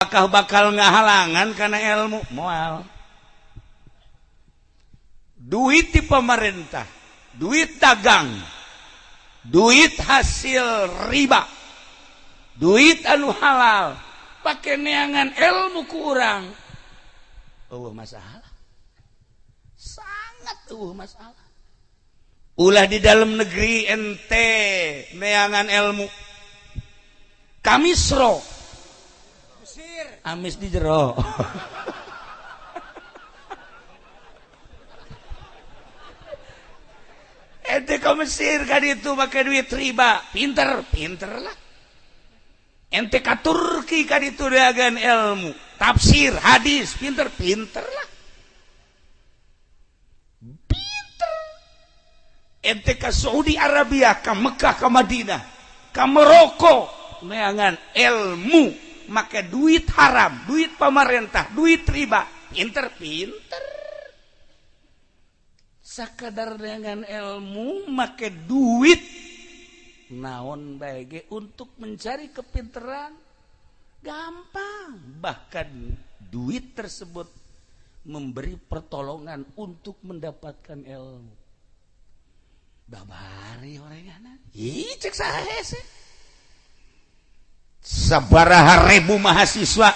apakah bakal ngahalangan karena ilmu moal duit di pemerintah duit dagang duit hasil riba duit anu halal pakai neangan ilmu kurang masalah sangat masalah ulah di dalam negeri ente neangan ilmu kamisro amis di jero ente ke Mesir kan itu pakai duit riba pinter lah ente ke Turki kan itu dagang ilmu tafsir hadis pinter lah pinter ente ke Saudi Arabia ke Mekah ke Madinah ke Maroko neangan ilmu make duit haram duit pemerintah duit riba pinter sakadar dengan ilmu make duit naon bae untuk mencari kepinteran gampang bahkan duit tersebut memberi pertolongan untuk mendapatkan ilmu babari orangana cek saha sih sabaraha ribu mahasiswa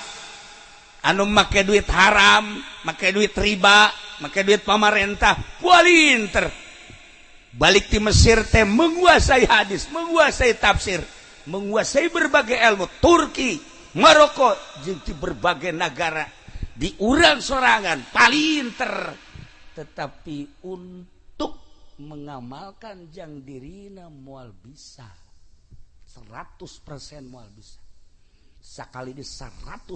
anu make duit haram make duit riba make duit pemerintah kualinter balik di Mesir teh menguasai hadis menguasai tafsir menguasai berbagai ilmu Turki Maroko jeung di berbagai negara di urang sorangan palinter tetapi untuk mengamalkan jang dirina moal bisa 100% moal bisa sakali deui 100%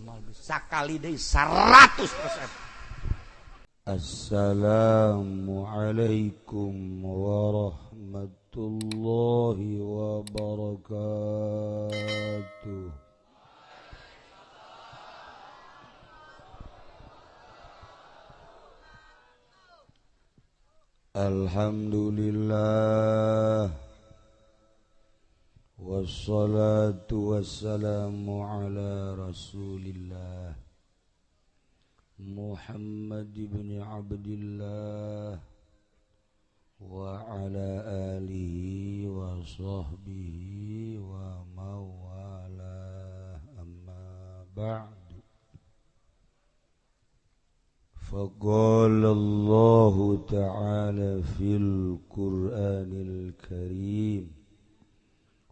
moal bisa sakali deui 100%. Assalamualaikum warahmatullahi wabarakatuh. Alhamdulillah wassalatu wassalamu ala rasulillah Muhammad ibn Abdillah wa ala alihi wa sahbihi wa mawala amma ba'du faqala Allah ta'ala fil Qur'anil Karim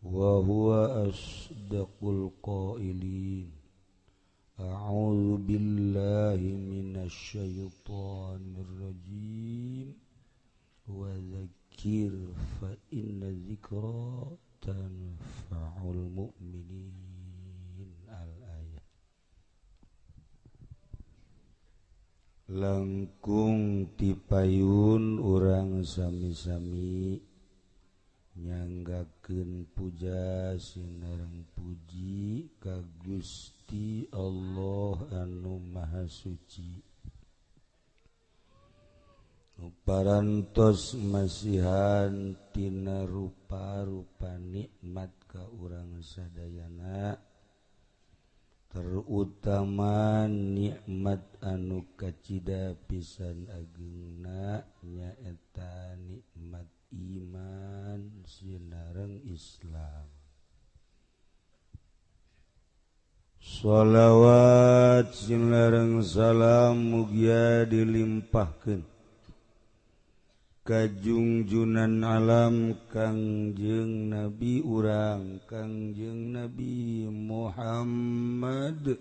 wa huwa asdaqul qailin A'udzu billahi minasy syaithanir rajim wa dzakir fa inna dzikra tanfa'ul mu'minin al-ayat langkung tipayun urang sami-sami nyanggakeun puja sinareng puji ka Gusti Allah anu Maha Suci parantos masihan tina rupa-rupa nikmat ka urang sadayana terutama nikmat anu kacida pisan ageungna nyaeta nikmat iman sinareng Islam. Shalawat sinareng salam mugia dilimpahkeun ka junjunan alam Kangjeng Nabi urang Kangjeng Nabi Muhammad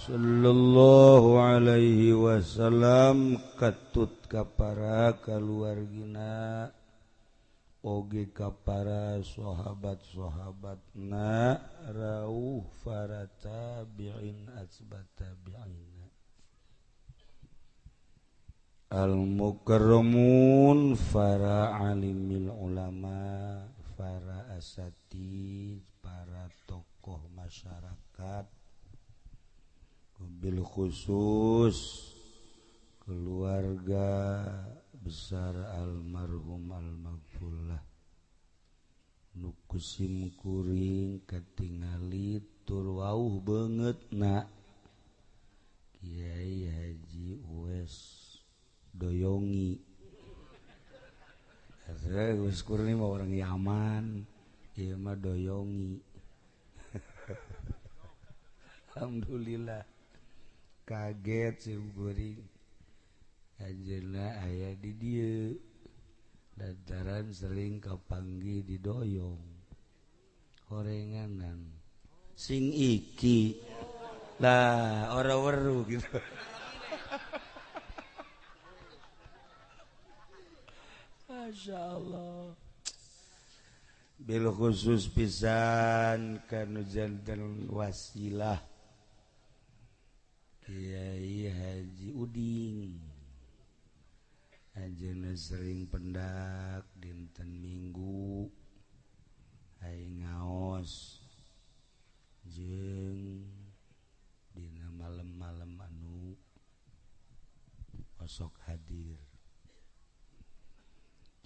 sallallahu alaihi wasallam katut ka para kaluargina oge ka para sahabat-sahabatna rauh para tabi'in asbat tabi'ina al-mukarramun para alimil ulama para asatid para tokoh masyarakat bil khusus keluarga besar almarhum almaghfurlah nu kusim kuring katingali tur wauh banget nak Kiai Haji Uwes Doyongi Uwes Kurni mah orang Yaman ieu mah Doyongi alhamdulillah kaget si Guring ajeuna aya di dieu lantaran sering kapanggih di doyong horenganan sing iki lah ora weru gitu Masya Allah bil khusus pisan kanu janten wasilah Kiai Haji Uding ajeuna sering pendak dinten Minggu aing ngaos jeung dina malam-malam anu osok hadir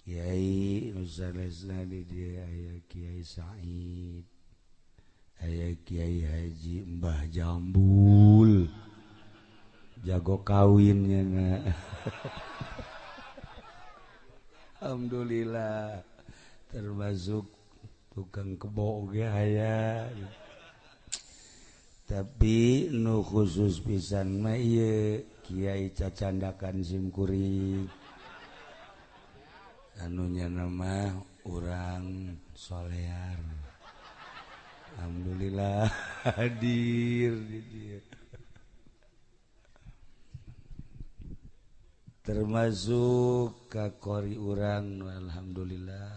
Kiai nu sanesna di dieu aya Kiai Said aya Kiai Haji Mbah Jambul jago kawinnya na alhamdulillah termasuk tukang kebo ge aya tapi nu khusus pisan mah ieu Kiai Cacandakan Simkuring anu nya nama urang solear alhamdulillah hadir di dieu termasuk kakori urang alhamdulillah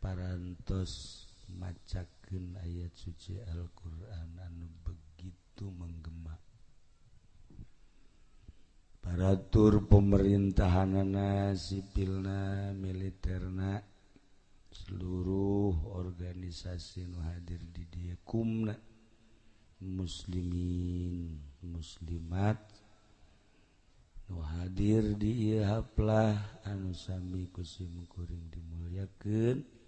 parantos macakeun ayat suci Al-Qur'an anu begitu menggema paratur pemerintahanana sipilna militerna seluruh organisasi nu hadir di dieu kumna muslimin muslimat nu hadir di ieu haplah anu sami ku simkuring dimulyakeun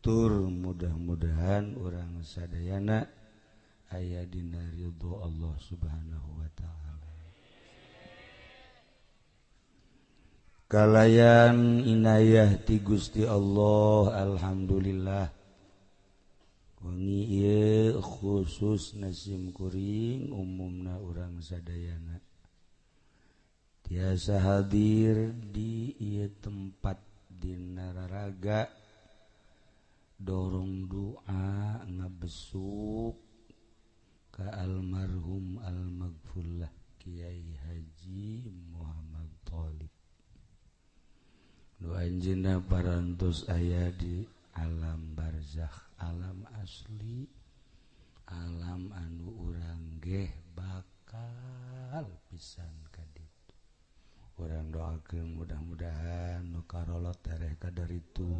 tur mudah-mudahan urang sadayana aya dina ridho Allah Subhanahu wa taala kalayan inayah ti Gusti Allah alhamdulillah wengi ieu khusus simkuring umumna urang sadayana tiasa hadir di ieu tempat dina raraga dorong doa ngabesuk ka almarhum almaghfurlah Kiai Haji Muhammad Thalib nu anjeunna parantos aya di alam barzakh alam asli alam anu urang ge bakal pisan ka ditu urang doakeun mudah-mudahan nu karolot tereh ka daritu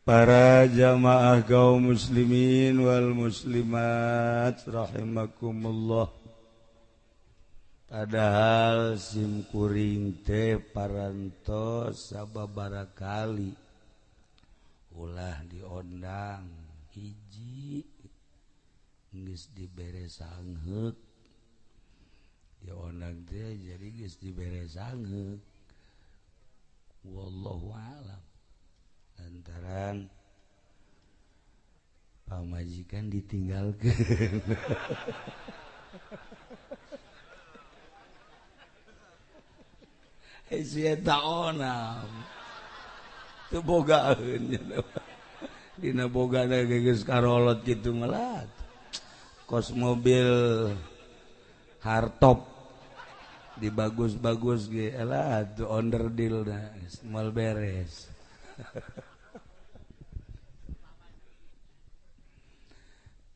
para jamaah kaum muslimin wal muslimat rahimakumullah padahal simkuring teh parantos sababaraha kali ulah diondang hiji geus dibere sangheuk diondang teh jadi geus dibere sangheuk wallahu a'lam lantaran pamajikan ditinggalkeun sia taonam teu bogaeun dina bogana geus karolot kitu melat kos mobil hardtop dibagus-bagus ge elah tu onderdil na moal beres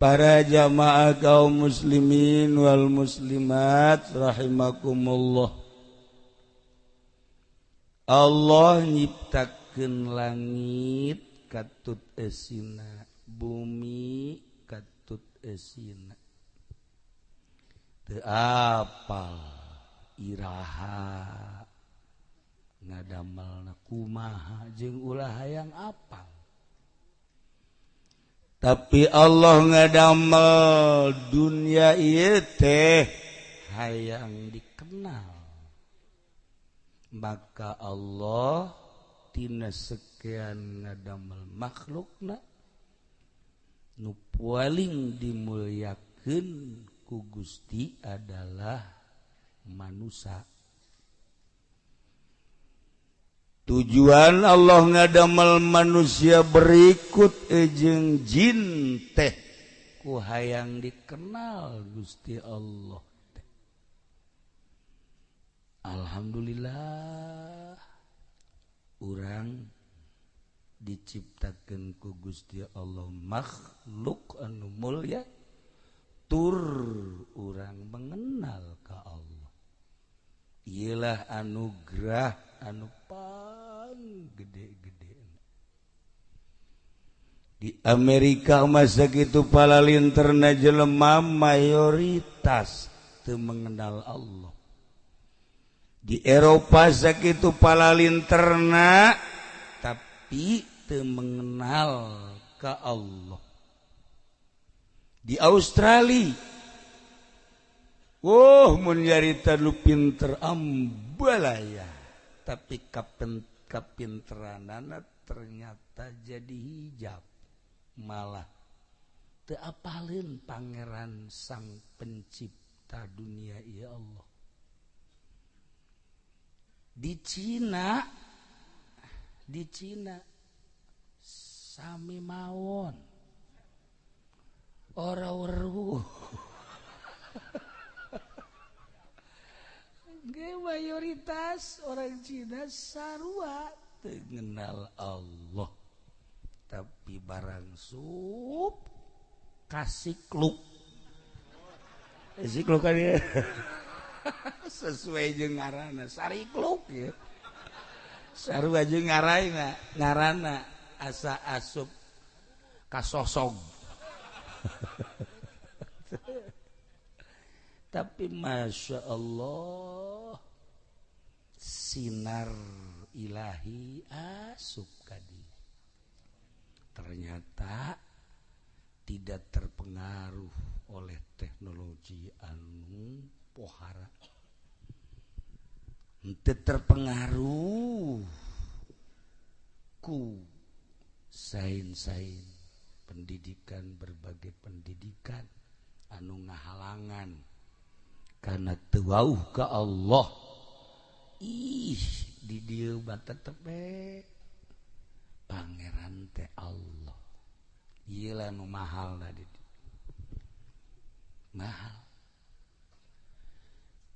para jamaah kaum muslimin wal muslimat rahimakumullah Allah nyiptakeun langit katut eusina bumi katut eusina teu apal iraha ngadamelna kumaha jeung ulah hayang apal. Tapi Allah ngadamel dunia ieu teh hayang dikenal. Maka Allah tina sekian ngadamel makhlukna nu paling dimulyakeun ku Gusti adalah manusia. Tujuan Allah ngadamel manusia berikut jeung jin teh ku hayang dikenal Gusti Allah teh. Alhamdulillah urang diciptakeun ku Gusti Allah makhluk anu mulya tur urang mengenal ka Allah. Iyalah anugerah anu paling gede-gede. Di Amerika masa gitu palalinterna jelema mayoritas teu mengenal Allah. Di Eropa sakitu palalinterna tapi teu mengenal ka Allah. Di Australia mun nyarita lu pinter ambalaya, tapi kapinteranana ternyata jadi hijab. Malah teu apaleun pangeran sang pencipta dunia ya Allah. Di Cina sami mawon ora weruh. Mayoritas orang Cina sarua teu ngenal Allah. Tapi barang sup kasikluk. Kasikluk kan ya. Sesuai jeung ngaranna sarikluk ya. Sarua jeung ngaranna asa asup kasosog. Tapi Masya Allah sinar ilahi asup ka dieu. Ternyata tidak terpengaruh oleh teknologi anu pohara. Henteu terpengaruh ku sain-sain pendidikan, berbagai pendidikan anu ngahalangan karena teu wauh ka Allah. Di dieu tetep pangeran teh Allah. Ieu lah nu mahal tadi. Mahal.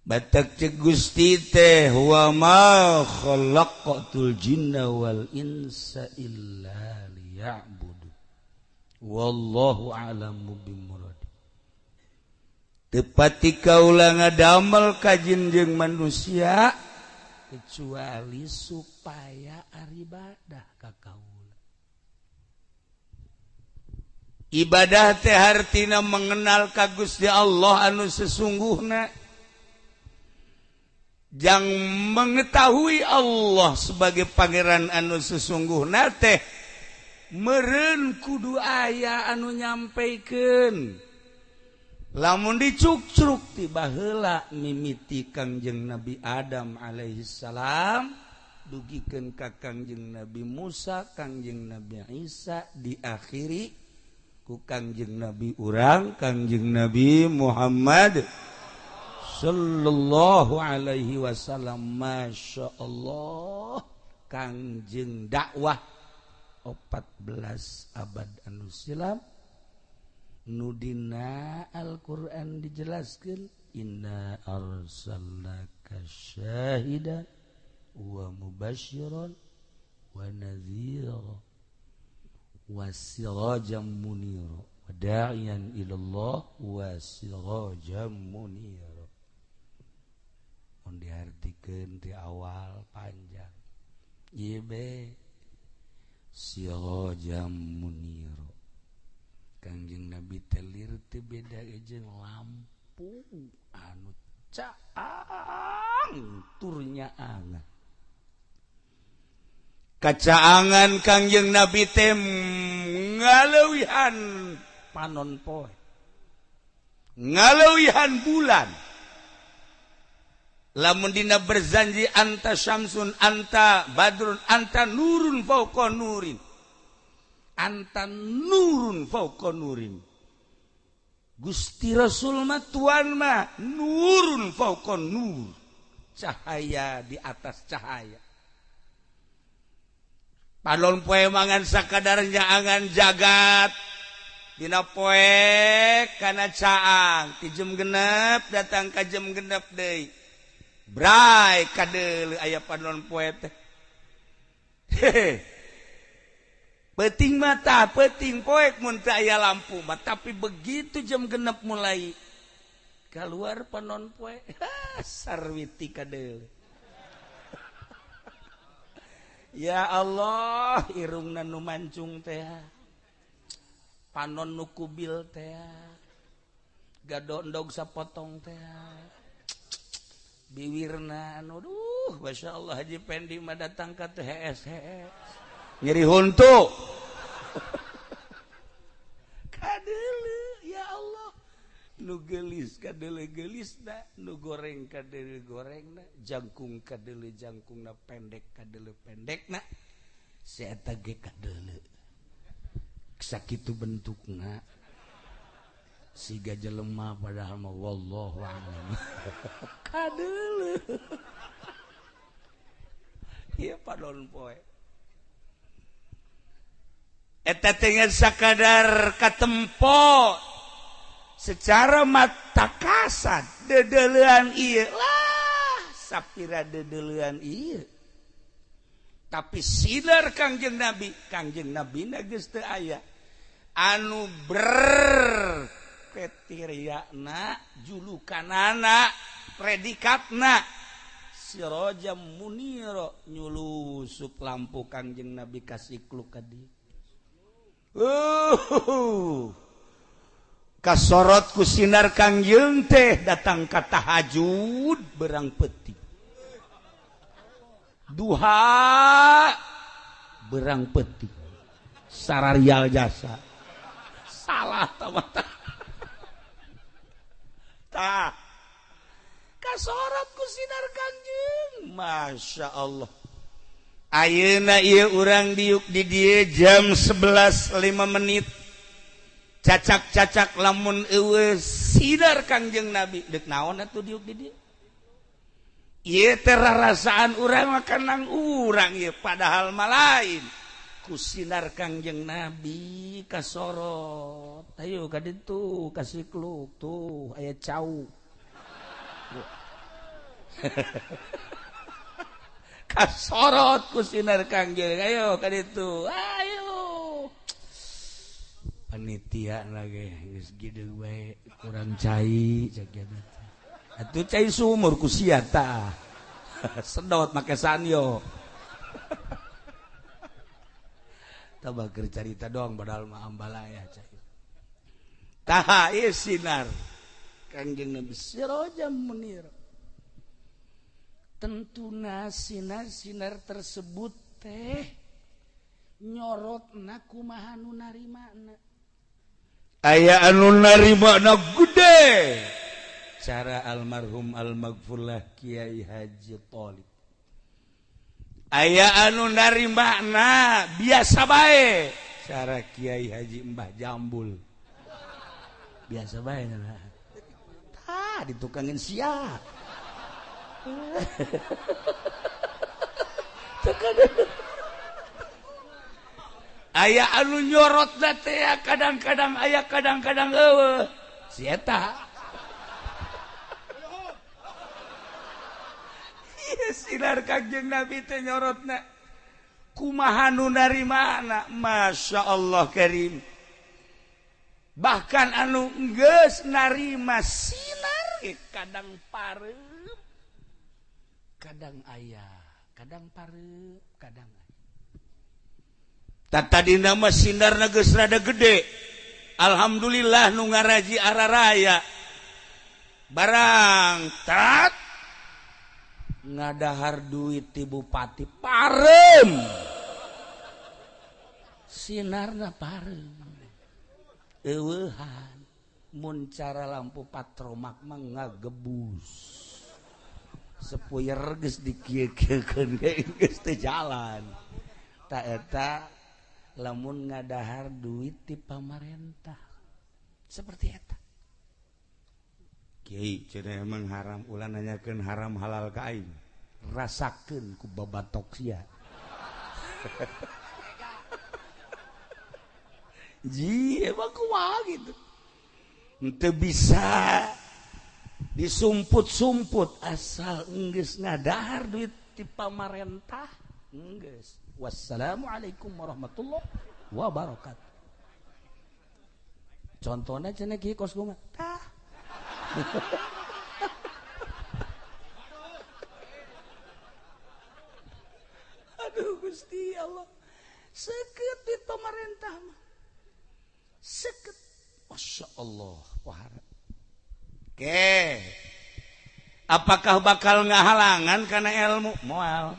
Batak cek Gusti teh wa ma khalaqatul jinna wal insa illa liya'budu. Wallahu a'lamu bimurad. Tepati kaula ngadamel ka jin jeung manusia kecuali supaya aribadah ka kaula. Ibadah teh hartina mengenal ka Gusti Allah anu sesungguhna. Jang mengetahui Allah sebagai pangeran anu sesungguhna teh meureun kudu aya anu nyampaikeun. Lamun dicuk-cuk ti baheula mimiti Kangjeng Nabi Adam alaihi salam dugikeun ka Kangjeng Nabi Musa, Kangjeng Nabi Isa, diakhiri ku Kangjeng Nabi urang Kangjeng Nabi Muhammad sallallahu alaihi wasallam. Masya Allah Kangjeng dakwah 14 abad anu silam nudina Al-Quran dijelaskan inna arsalnaka syahidan wa mubasyiran wa nadhira wa sirajan munira wa da'iyan ilallah wa sirajan munira. Mun diartikeun ti awal panjang ieu be sirajan munira. Kangjeng Nabi telir teu beda jeung lampu. lampu anu caang turnya angan kacaangan Kangjeng Nabi teh ngaleuwihan panon poe ngaleuwihan bulan lamun dina berjanji anta syamsun anta badrun anta nurun fauqa nurin anta nurun fauqa nurin Gusti Rasul mah tuan mah nurun fauqa nur cahaya di atas cahaya panon poe mangan sakadarnya angan jagat dina poe kana caang ti jam genep datang ka jam genep deui bray kadeuleu aya panon poe teh Peting mata, peting poek mun teu aya lampu mah, tapi begitu jam genep mulai keluar panon poe, sarwiti kadeuleu. Ya Allah, irungna nu mancung teh. Panon nu kubil teh. Gadondog sapotong teh. Biwirna anu duh, masyaallah Haji Pendi mah datang ka teh HS. Nyeri huntu kadele ya Allah nu gelis kadele gelisna nu goreng kadele gorengna jangkung kadele jangkungna pendek kadele pendekna si eta ge kadele sakitu bentukna siga jelema padahal mah wallahu a'lam kadele ieu padon poe eta teh sakadar katempo secara mata kasat dedeleuan ieu lah sapira dedeleuan ieu tapi sinar Kangjeng Nabi na geus teu aya anu kriteryana julukanana predikatna sirajam munira nyulusup lampu Kangjeng Nabi kasikluk ka dieu kasorot ku sinar Kangjeng teh datang ka tahajud berang peti duha berang peti sararial jasa salah tamata tah kasorot ku sinar Kangjeng Masya Allah ayeuna ieu urang diuk di dieu jam 11.05 cacak-cacak lamun eueuh sinar Kangjeng Nabi deuk naon atuh diuk di dieu ieu teh rarasaan urang mah kanang urang ieu padahal mah lain ku sinar Kangjeng Nabi kasorot ayo ka ditu kasikluk tuh aya cau kasorot ku sinar Kangjeng ayo ka ditu ayo panitia lagi geus gideung bae kurang cai cek eta atuh cai sumur ku sia tah sedot make sanyo tabah keur carita doang padahal mah ambalaya cai tah ieu sinar Kangjeng Nabi sirajam munir tentuna sinar-sinar tersebut teh nyorotna kumaha nu narimana aya anu narimana gede cara almarhum almaghfurlah Kiai Haji Tholib aya anu narimana biasa bae cara Kiai Haji Mbah Jambul biasa bae nah tah ditukangin sia aya anu nyorot teh kadang-kadang aya kadang-kadang eueuh si eta sinar Kangjeng Nabi teh nyorotna kumaha nu narimana Masya Allah Karim bahkan anu geus narima sinar kadang pareup kadang ayah, kadang pareup, kadang ayah. Tadina mah sinarna geus rada gede. Alhamdulillah nu ngaraji araraya. barang tat ngadahar duit ti bupati parem sinarna parem eueuhan mun cara lampu patromak mah ngagebus sepuyer geus dikieu-kieukeun geus teu jalan ta eta lamun ngadahar duit ti pamarentah seperti eta kiai cenah emang haram ulah nanyakeun haram halal ka aing rasakeun ku babatok sia ji emang kumaha gitu teu bisa disumput-sumput asal geus ngadahar duit ti pamarentah geus. Wassalamualaikum warahmatullahi wabarakatuh. Contohnya cenah kieu kos gua tah aduh Gusti Allah seukeut duit pamarentah mah seukeut Masya Allah wahara. Oke, apakah bakal ngahalangan karena ilmu moal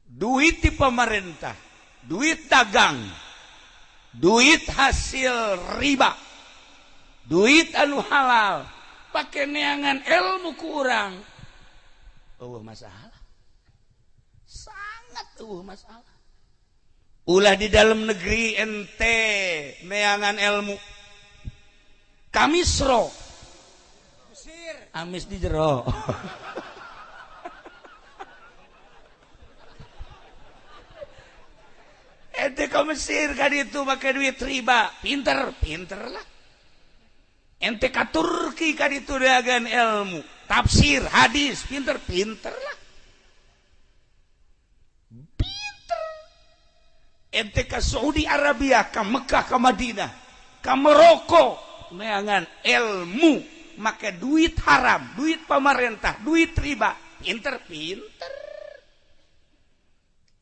duit di pemerintah duit dagang duit hasil riba duit anu halal pakai neangan ilmu ku urang masalah sangat masalah. Ulah di dalam negeri ente neangan ilmu kamisro amis di jero ente ke Mesir ka ditu make duit riba pinter lah ente ka Turki ka ditu dagan ilmu tafsir hadis pinter lah ente ka Saudi Arabia ka Mekah ka Madinah ka Maroko neangan ilmu make duit haram duit pamarentah duit riba pinter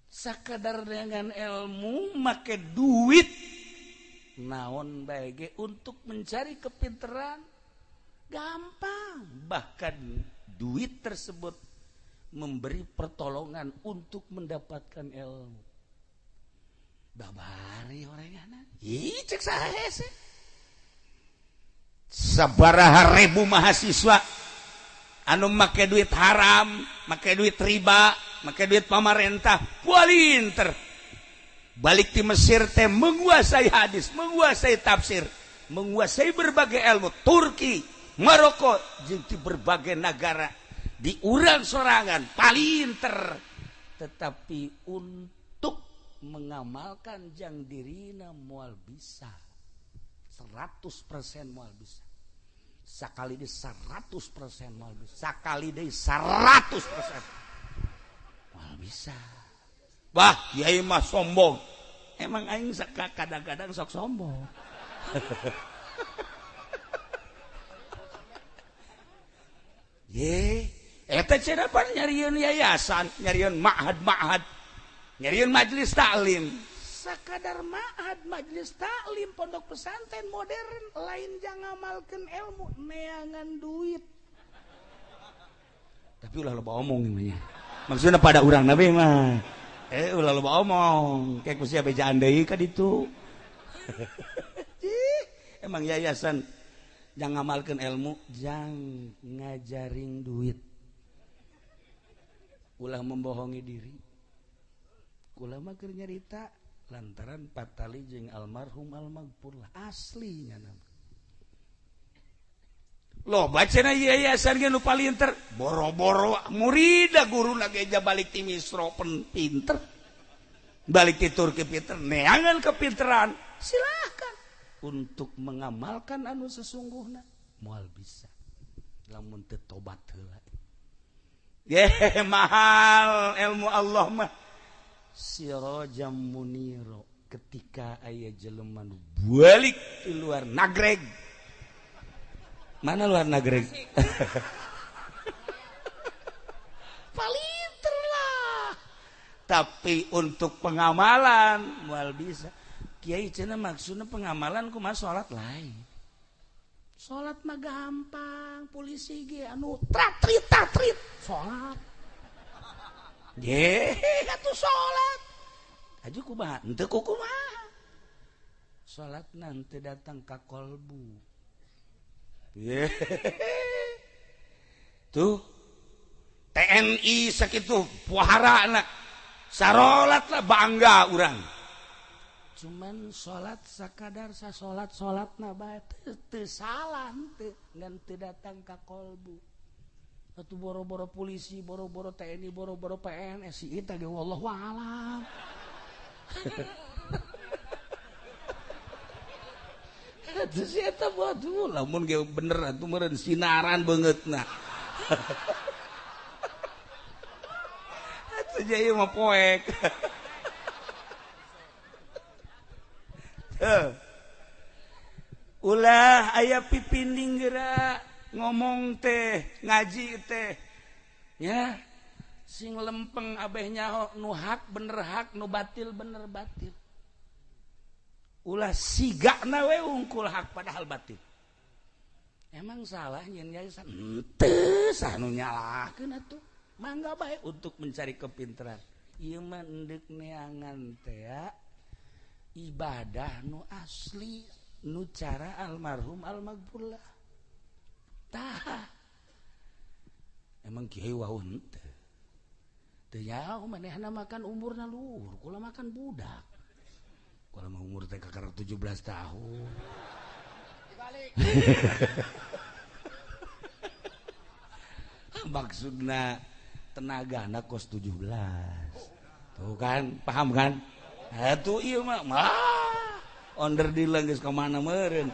sakadar neangan ilmu make duit naon bae ge untuk mencari kepinteran gampang bahkan duit tersebut memberi pertolongan untuk mendapatkan ilmu babari orangana ih cek saha sih sabaraha ribu mahasiswa anu make duit haram make duit riba make duit pamarentah polinter balik di Mesir teh menguasai hadis menguasai tafsir menguasai berbagai ilmu Turki Maroko jeung di berbagai negara di urang sorangan palinter tetapi untuk mengamalkan jang dirina moal bisa 100% moal bisa sakali deui 100% moal bisa sakali deui 100% moal bisa wah kiai mah sombong emang aing kadang-kadang sok sombong ye eta cenah pan nyarieun yayasan nyarieun ma'had nyariin majelis taklim sakadar ma'had majelis taklim pondok pesantren modern lain jangan ngamalkeun ilmu neangan duit tapi ulah loba omong ini maksudnya pada urang nabi mah ulah loba omong kayak kusia bejaan deui ka ditu emang yayasan jangan ngamalkeun ilmu jang ngajaring duit ulah membohongi diri ulama keur nyarita lantaran patali jeung almarhum almaghfur lah aslinya nama loh bacana yayasan ge nu palinter boro-boro murida guruna geja balik ti Misro pinter balik ti Turki pinter neangan kepinteran silahkan untuk mengamalkan anu sesungguhna moal bisa lamun teu tobat heula ye mahal ilmu Allah mah sirajam muniro ketika aya jelema nu balik di luar nagreg mana luar nagreg palinter lah tapi untuk pengamalan moal bisa kiai cenah maksudna pengamalan kumaha salat lain salat mah gampang, polisi ge anu tratrit salat. Ye, atuh salat. Aju kumaha? Henteu kumaha. Salatna henteu datang ka kolbu. Ye. Tuh TNI sakitu puharana sarolat lah bangga urang. Cuman salat sakadar sasolat-solatna bae teu salah teu ngan teu datang ka kolbu. Atuh boro-boro polisi, boro-boro TNI, boro-boro PNS si eta ge wallahu a'lam. Atuh si eta waduh lamun ge bener atuh meureun sinaran beungeutna. Atuh jadi mah poek. Ulah aya pipinding geura ngomong teh ngaji teh ya sing lempeng abeh nyaho nu hak bener hak nu batil bener batil. Ulah sigana we ungkul hak padahal batil. Emang salah nyen yayasan? Henteu sanu nyalahkeun atuh. Mangga bae untuk mencari kepintaran. Ieu mah endek neangan teh ya. Ibadah nu asli nu cara almarhum almaghfurlah. Tah. Emang kieu wau henteu. Teu nyaho manehna makan umurna luhur, kula makan budak. Kula mah umur teh kakara 17 tahun. Dibalik. Maksudna tenaga anak kos 17 tuh kan paham kan tuh iya mah onder deal geus ka mana meureun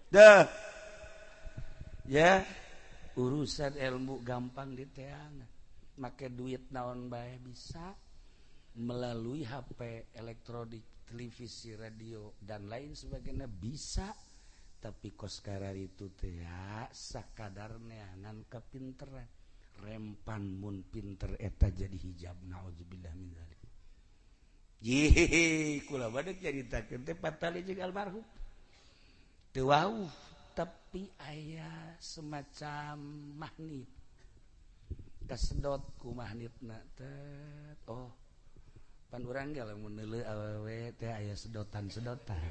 dah ya urusan ilmu gampang diteangan make duit naon bae bisa melalui HP elektronik televisi radio dan lain sebagainya bisa tapi kos karar itu teh ya sakadar neangan kepinteran rempan mun pinter eta jadi hijab naudzubillah min dzalik. Ye kula bade caritakeun teh patali jeung almarhum teu wau tapi aya semacam magnet kasedot ku magnetna teh oh pan urang ge lamun neuleuh awewe teh aya sedotan-sedotan.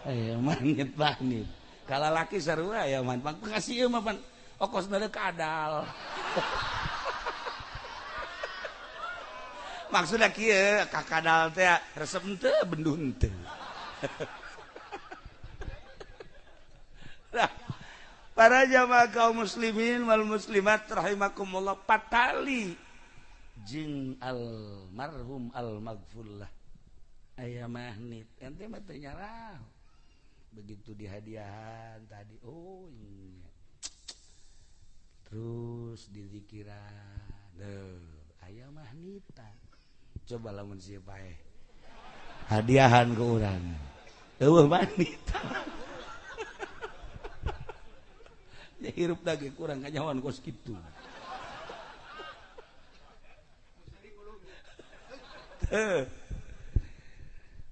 Aya magnet. Kalau laki sarua ya man pangkasih ieu mah pan okosna deuk kadal. Maksudna kieu ka kadal teh resep henteu bendun teu. Nah, para jamaah kaum muslimin wal muslimat rahimakumullah patali jeung almarhum almaghfurlah aya magnet ente mah teu nyarah. Begitu dihadiahan tadi oh iya. Terus di zikiran aya magnetan coba lamun sieu paeh hadiahan ke urang eueuh magnetan ya hirup lagi kurang kanyawan kos kitu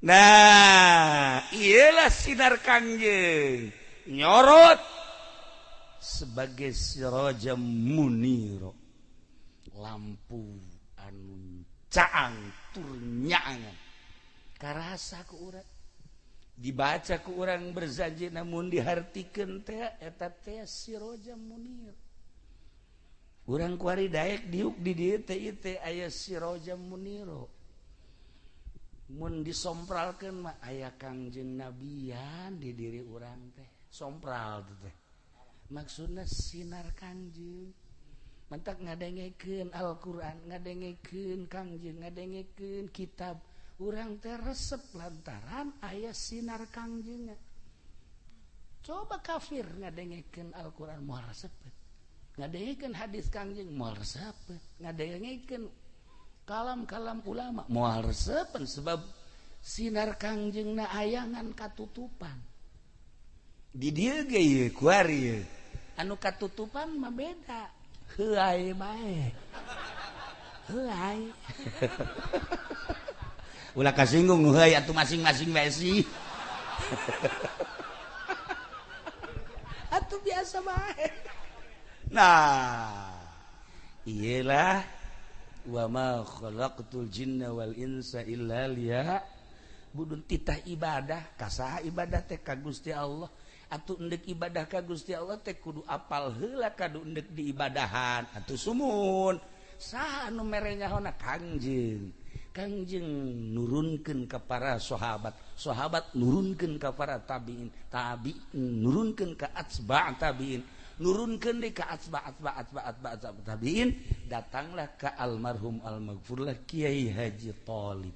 nah iyalah sinar kangjeng nyorot sebagai sirajam muniro lampu anu caang tur nyaangan karasa ku urang dibaca ku urang berjanji namun dihartikeun teh eta teh sirajam munir urang kuari daek diuk di dieu teh ieu aya sirajam muniro mun disompralkeun mah aya kangjeng nabian di diri urang teh sompral teh maksudna sinar kangjeng mentak ngadengekeun Al-Qur'an ngadengekeun kangjeng ngadengekeun kitab urang teh resep lantaran aya sinar kangjeng coba kafir ngadengekeun Al-Qur'an moal resep ngadengekeun hadis kangjeng moal resep ngadengekeun kalam-kalam ulama moal resepen sebab sinar kangjengna ayangan katutupan di dieu ge ieu kuari anu katutupan mah beda heuai bae heuai ulah kasinggung heuy atuh masing-masing we sih. Atuh biasa bae. Nah, iyalah wa ma khalaqtul jinna wal insa illa budun titah ibadah kasaha ibadah teh ka Gusti Allah atuh endek ibadah ka Gusti Allah teh kudu apal heula kadu endek diibadahan atuh sumun saha anu mere nyahona Kangjeng nurunkeun ka para sahabat nurunkeun ka para tabiin nurunkeun ka atsba' tabiin nurunkeun deui ka atsba' tabiin datanglah ka almarhum almaghfurlah Kiai Haji Thalib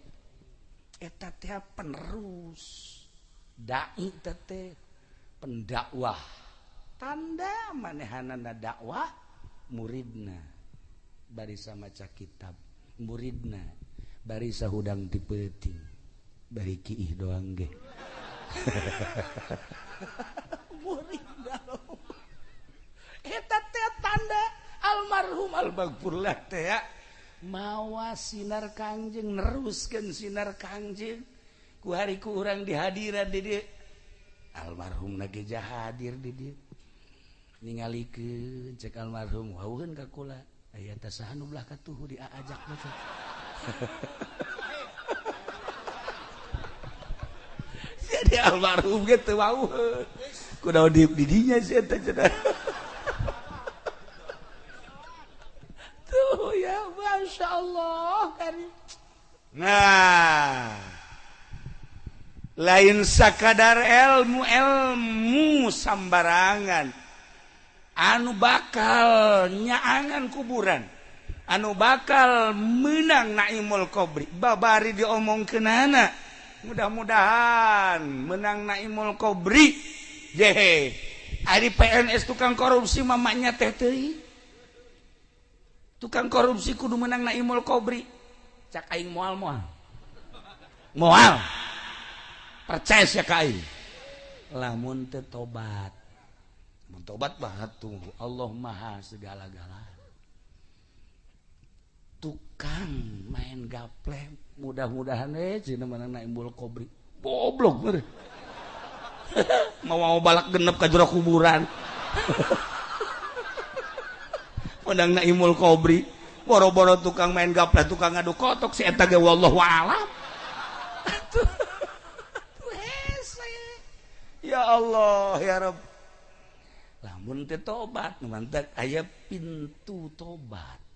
eta teh penerus dai teh pendakwah tanda manehanana dakwah muridna bari samaca kitab muridna bari sahudang dipeuting bari kiih doang ge muridna eta teh tanda almarhum almaghfurlah teh ya mawa sinar Kangjeng neruskeun sinar Kangjeng ku hari ku urang dihadiran di dieu almarhum ge hadir di dieu ningalikeun cek almarhum wauheun ka kula aya teh saha nu belah katuhu diajak mah jadi almarhum ge teu wauheun kunaon di dinya sih eta cenah tuh ya Masya Allah kan nah lain sakadar ilmu sambarangan anu bakal nyaangan kuburan anu bakal menang Naimul Qobri babari diomongkeunana mudah-mudahan menang Naimul Qobri jehe ari PNS tukang korupsi mamanya teh teuing tukang korupsi kudu menang Naimul Qobri cak aing moal percaya sia ka aing lamun teu tobat mun tobat banget tuh Allah maha segala-galanya tukang main gaple mudah-mudahan cenah menang Naimul Qobri goblok bener mau balak genep ka jero kuburan menang Naimul Qobri boro-boro tukang main gaple tukang ngadu kotok si eta ge wallahu a'lam ya Allah ya Rabb lamun teh tobat mantap aya pintu tobat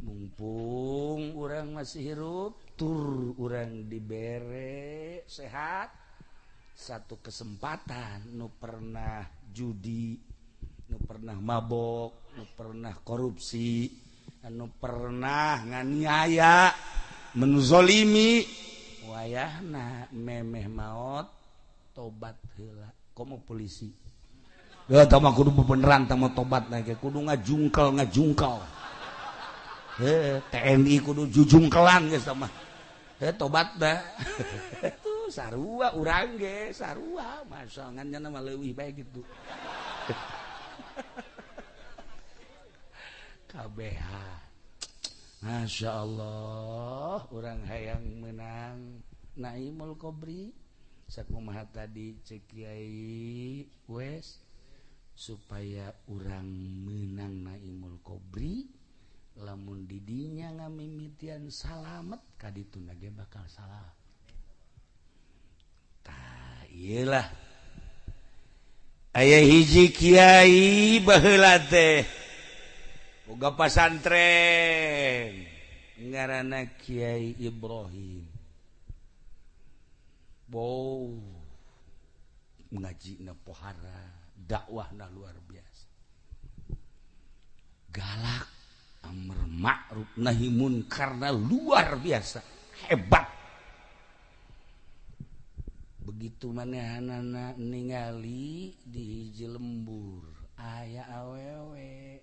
mumpung urang masih hirup tur urang dibere sehat satu kesempatan nu pernah judi nu pernah mabok nu pernah korupsi nu pernah nganiaya menzolimi wayahna memeh maot tobat heula komo polisi ya tama kudu beneran tama tobat na kudu ngajungkel TNI kudu jujungkelan geus tama tobat da tuh sarua urang ge sarua masa nganjana mah leuwih bae gitu KBH Masya Allah urang hayang menang Naimul Qobri sakumaha tadi cek Kiai wes supaya urang menang Naimul Qobri lamun didinya ngamimitian salamet kadituna ge bakal salah tah ieulah aya hiji kiai baheula teh boga pasantren ngaranna Kiai Ibrahim wow ngajina pohara dakwahna luar biasa galak amr ma'ruf nahi munkar luar biasa hebat begitu manehanana ningali di hiji lembur aya awewe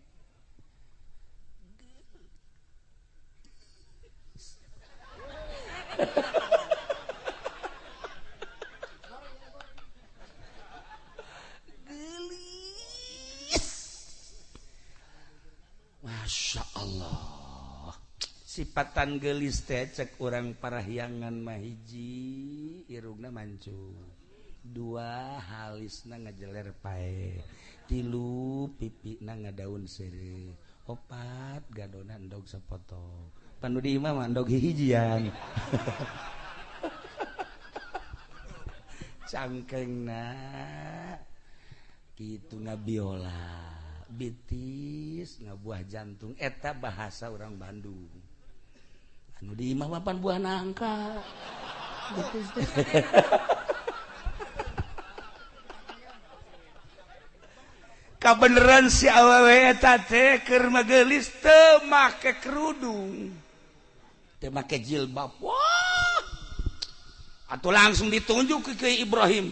Masya Allah sipatan gelis teh cek orang parahyangan mahiji irungna mancung dua halisna ngajeler pae tilu pipina ngadaun seri opat gadona endog sapotong panu di imah endog hijian cangkengna kitu ngabiola bitis ngabuah jantung eta bahasa orang Bandung anu di imah mapan buah nangka bitis kabeneran si awewe eta teh keur magelis teu make kerudung teu make jilbab wah atuh langsung ditunjuk ke Ibrahim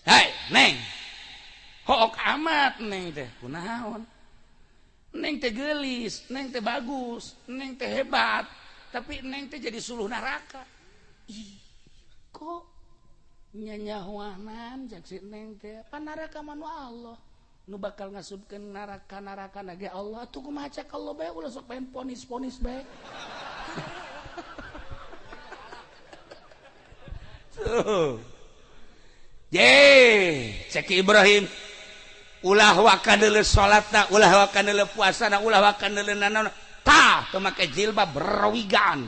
hai neng hook amat neng teh kunaon neng teh gelis neng teh bagus neng teh hebat tapi neng teh jadi suluh neraka ih kok nyanyahuanan jak si neng teh pan neraka manu Allah nu bakal ngasupkeun neraka ge Allah atuh kumaha cek Allah bae ulah sok pengen ponis bae tuh cek Ibrahim ulah wakandeuleu salatna ulah wakandeuleu puasana ulah wakandeuleu nanaon tah teu make jilbab berwigan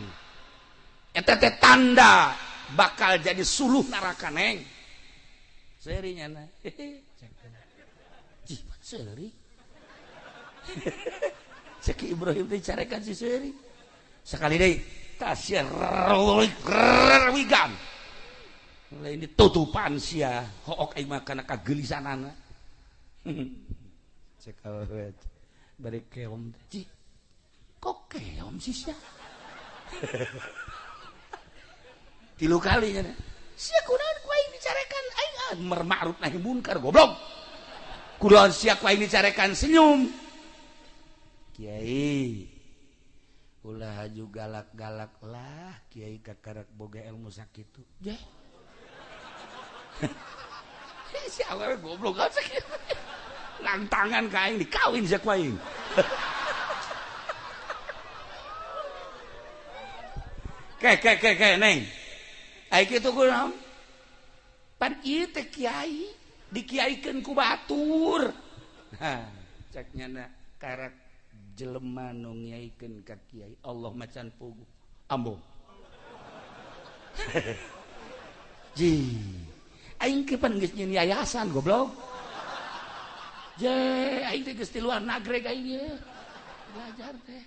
eta teh tanda bakal jadi suluh neraka neng serinya na jih seri cek Ibrahim teh carekan si seri sekali deui tah sia berwigan lain ditutupan sia hook aing mah kana kagelisanana cek awet bari keom teh kok keom sih sia tilu kali nya sia kunaon ku aing dicarekan aing ma'ruf nahi munkar goblok kunaon sia ku aing dicarekan senyum Kiai ulah haju galak-galak lah Kiai kakarak boga ilmu sakitu jeh si awewe goblok kan sakitu nantangan ka aing dikawin sia ku aing ke neng ai kitu kunaon pan ieu teh kiai dikiaikeun ku batur ha ceknya na karak jelema nu ngiaikeun ka kiai Allah macan puguh ambo ji aing ke pan geus nyeun yayasan goblok je aing teh geus ti luar nagreg aing ye belajar teh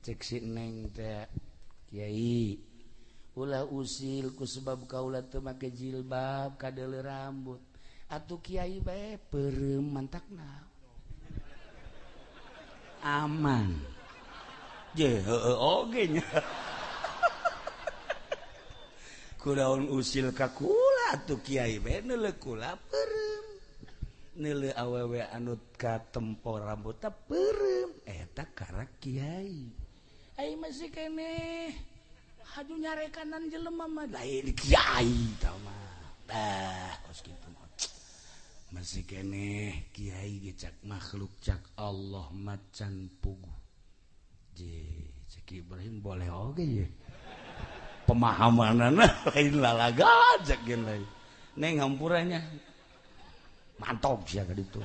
cek si neng teh kiai ulah usil ku sebab kaula teu make jilbab kadeuleu rambut atuh kiai bae peureum mantakna aman je heueuh oge nya kunaon usil ka kula atuh kiai bae neuleuh kula peureum neuleuh awewe anu katempo rambutna peureum eta karak kiai aing masih keneh haju nyarekanan jelema mah lain kiai tah mah dah kos kitu mah masih keneh kiai ge cak makhluk cak Allah macan puguh je cek Ibrahim boleh oge ye pemahamanana lain lalaga cak gen lain neng hampurannya mantap sia ka ditu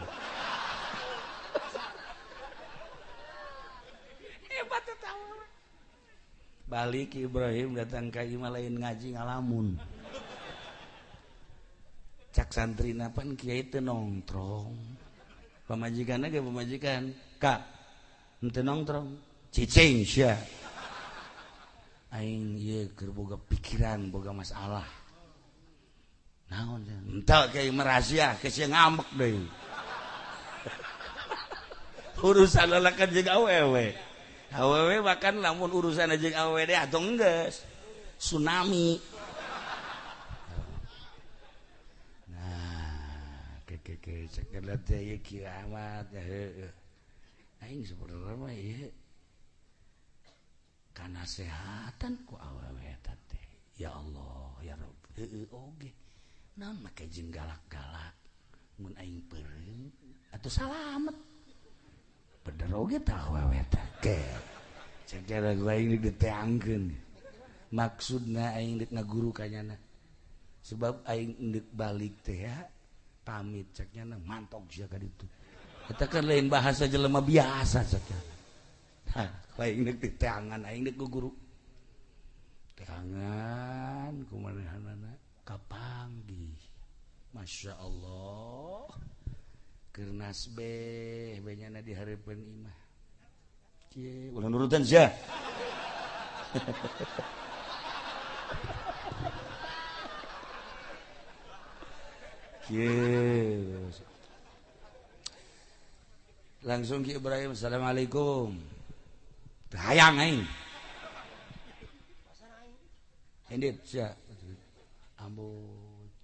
hebat eta balik Ibrahim datang ka imah lain ngaji ngalamun cak santrina pan kiai teu nongtrong pamajikanna ge pamajikan kak henteu nongtrong cicing sia aing ieu keur boga pikiran boga masalah naon henteu kiai merahasia ke sia ngambek deui urusan lalakan jeung awewe bahkan lamun urusan jeung awewe deh atuh enggeus tsunami nah ke cekelat teh kiamat heueuh aing sebenarnya mah ieu kanasehatan ku awewe eta teh ya Allah ya Rabb heueuh oge naon make jeung galak-galak mun aing peureum atuh salamet bener oge tah awewe teh ke cara gua aing diteangkeun maksudna aing deuk ngaguru ka nyana sebab aing deuk balik teh ya pamit cek nyana mantok sia ka ditu eta kan lain bahasa jelema biasa cek nyana hah aing deuk diteangan aing deuk guguru teangan kumanehanana kapanggih Masya Allah kernas benyana dihareupeun imah kieu ulah nurutan sia kieu langsung Ki Ibrahim assalamualaikum hayang aing endit sia ambo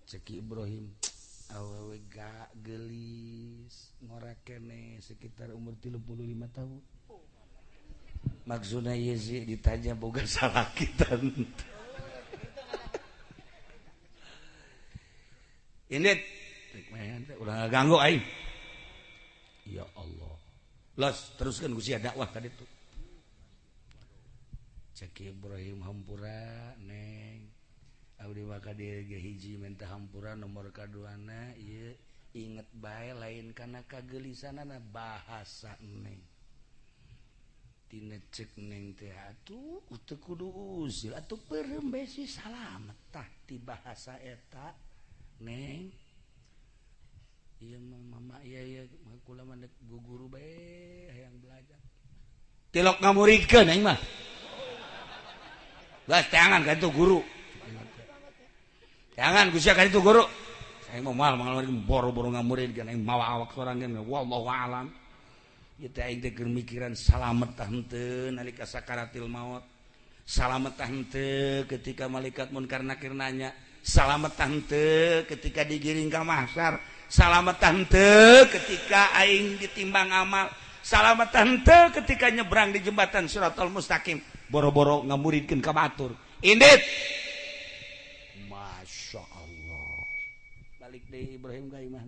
cek Ibrahim awewe gak gelis ngora kene sekitar umur 35 tahun maksudna ieu sih ditanya boga salakitan ini udah ganggu aing ya Allah los teruskan gusia dakwah ka ditu cek Ibrahim hampura neng abdi maka dia ge hiji minta hampura nomor kaduana ieu inget bae lain kana kagelisanana bahasa neng tina cek neng teh atuh teu kudu usil atuh peureum bae si salamet tah ti bahasa eta neng ieu mama ieu kula mah guguru bae hayang belajar tilok ngamuridkeun aing mah geus teangan ka itu guru jangan gusia ka itu guru saya mau mal boro-boro ngamuridkeun aing mawa awak sorangeun wallahu alam ieu teh aing teh keur mikiran salamet tah henteu nalika sakaratil maut salamet tah henteu ketika malaikat munkar nakir nanya salamet tah henteu ketika digiring ka mahsyar salamet tah henteu ketika aing ditimbang amal salamet tah henteu ketika nyebrang di jembatan Siratal Mustaqim boro-boro ngamuridkeun ka batur indit Masya Allah balik deui Ibrahim ka imah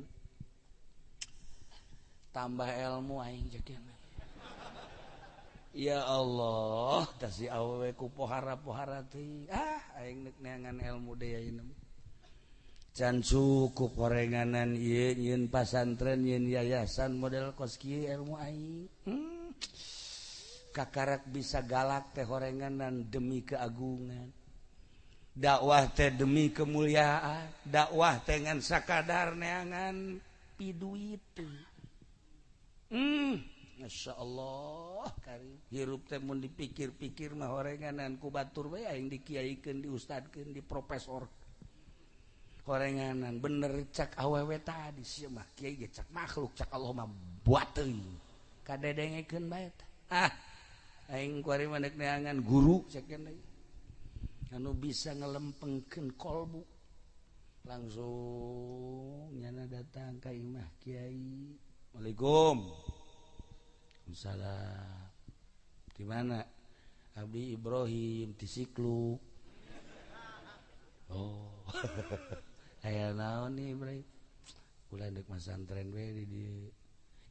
tambah ilmu aing cek ya Allah tah si awewe ku pohara-pohara teh aing neuk neangan ilmu deui ayeuna can cukup horenganan ieu nyieun pasantren nyieun yayasan model kos kieu ilmu aing kakarak bisa galak teh horenganan demi keagungan dakwah teh demi kemuliaan dakwah teh ngan sakadar neangan piduit Masya Allah karim hirup teh mun dipikir-pikir mah horenganan ku batur bae aing dikiaikeun diustadkeun di profesor horenganan bener cak awewe tadi sia mah kiai ge cak makhluk cak Allah mah buat teuing kadedengekeun bae aing kuari mah neangan guru cek anu bisa ngelempengkeun kolbu langsung nyana datang ka imah kiai Waalaikum Salam di mana abdi Ibrahim di Siklu oh aya naon nih Ibrahim ulah deuk masantren we di dieu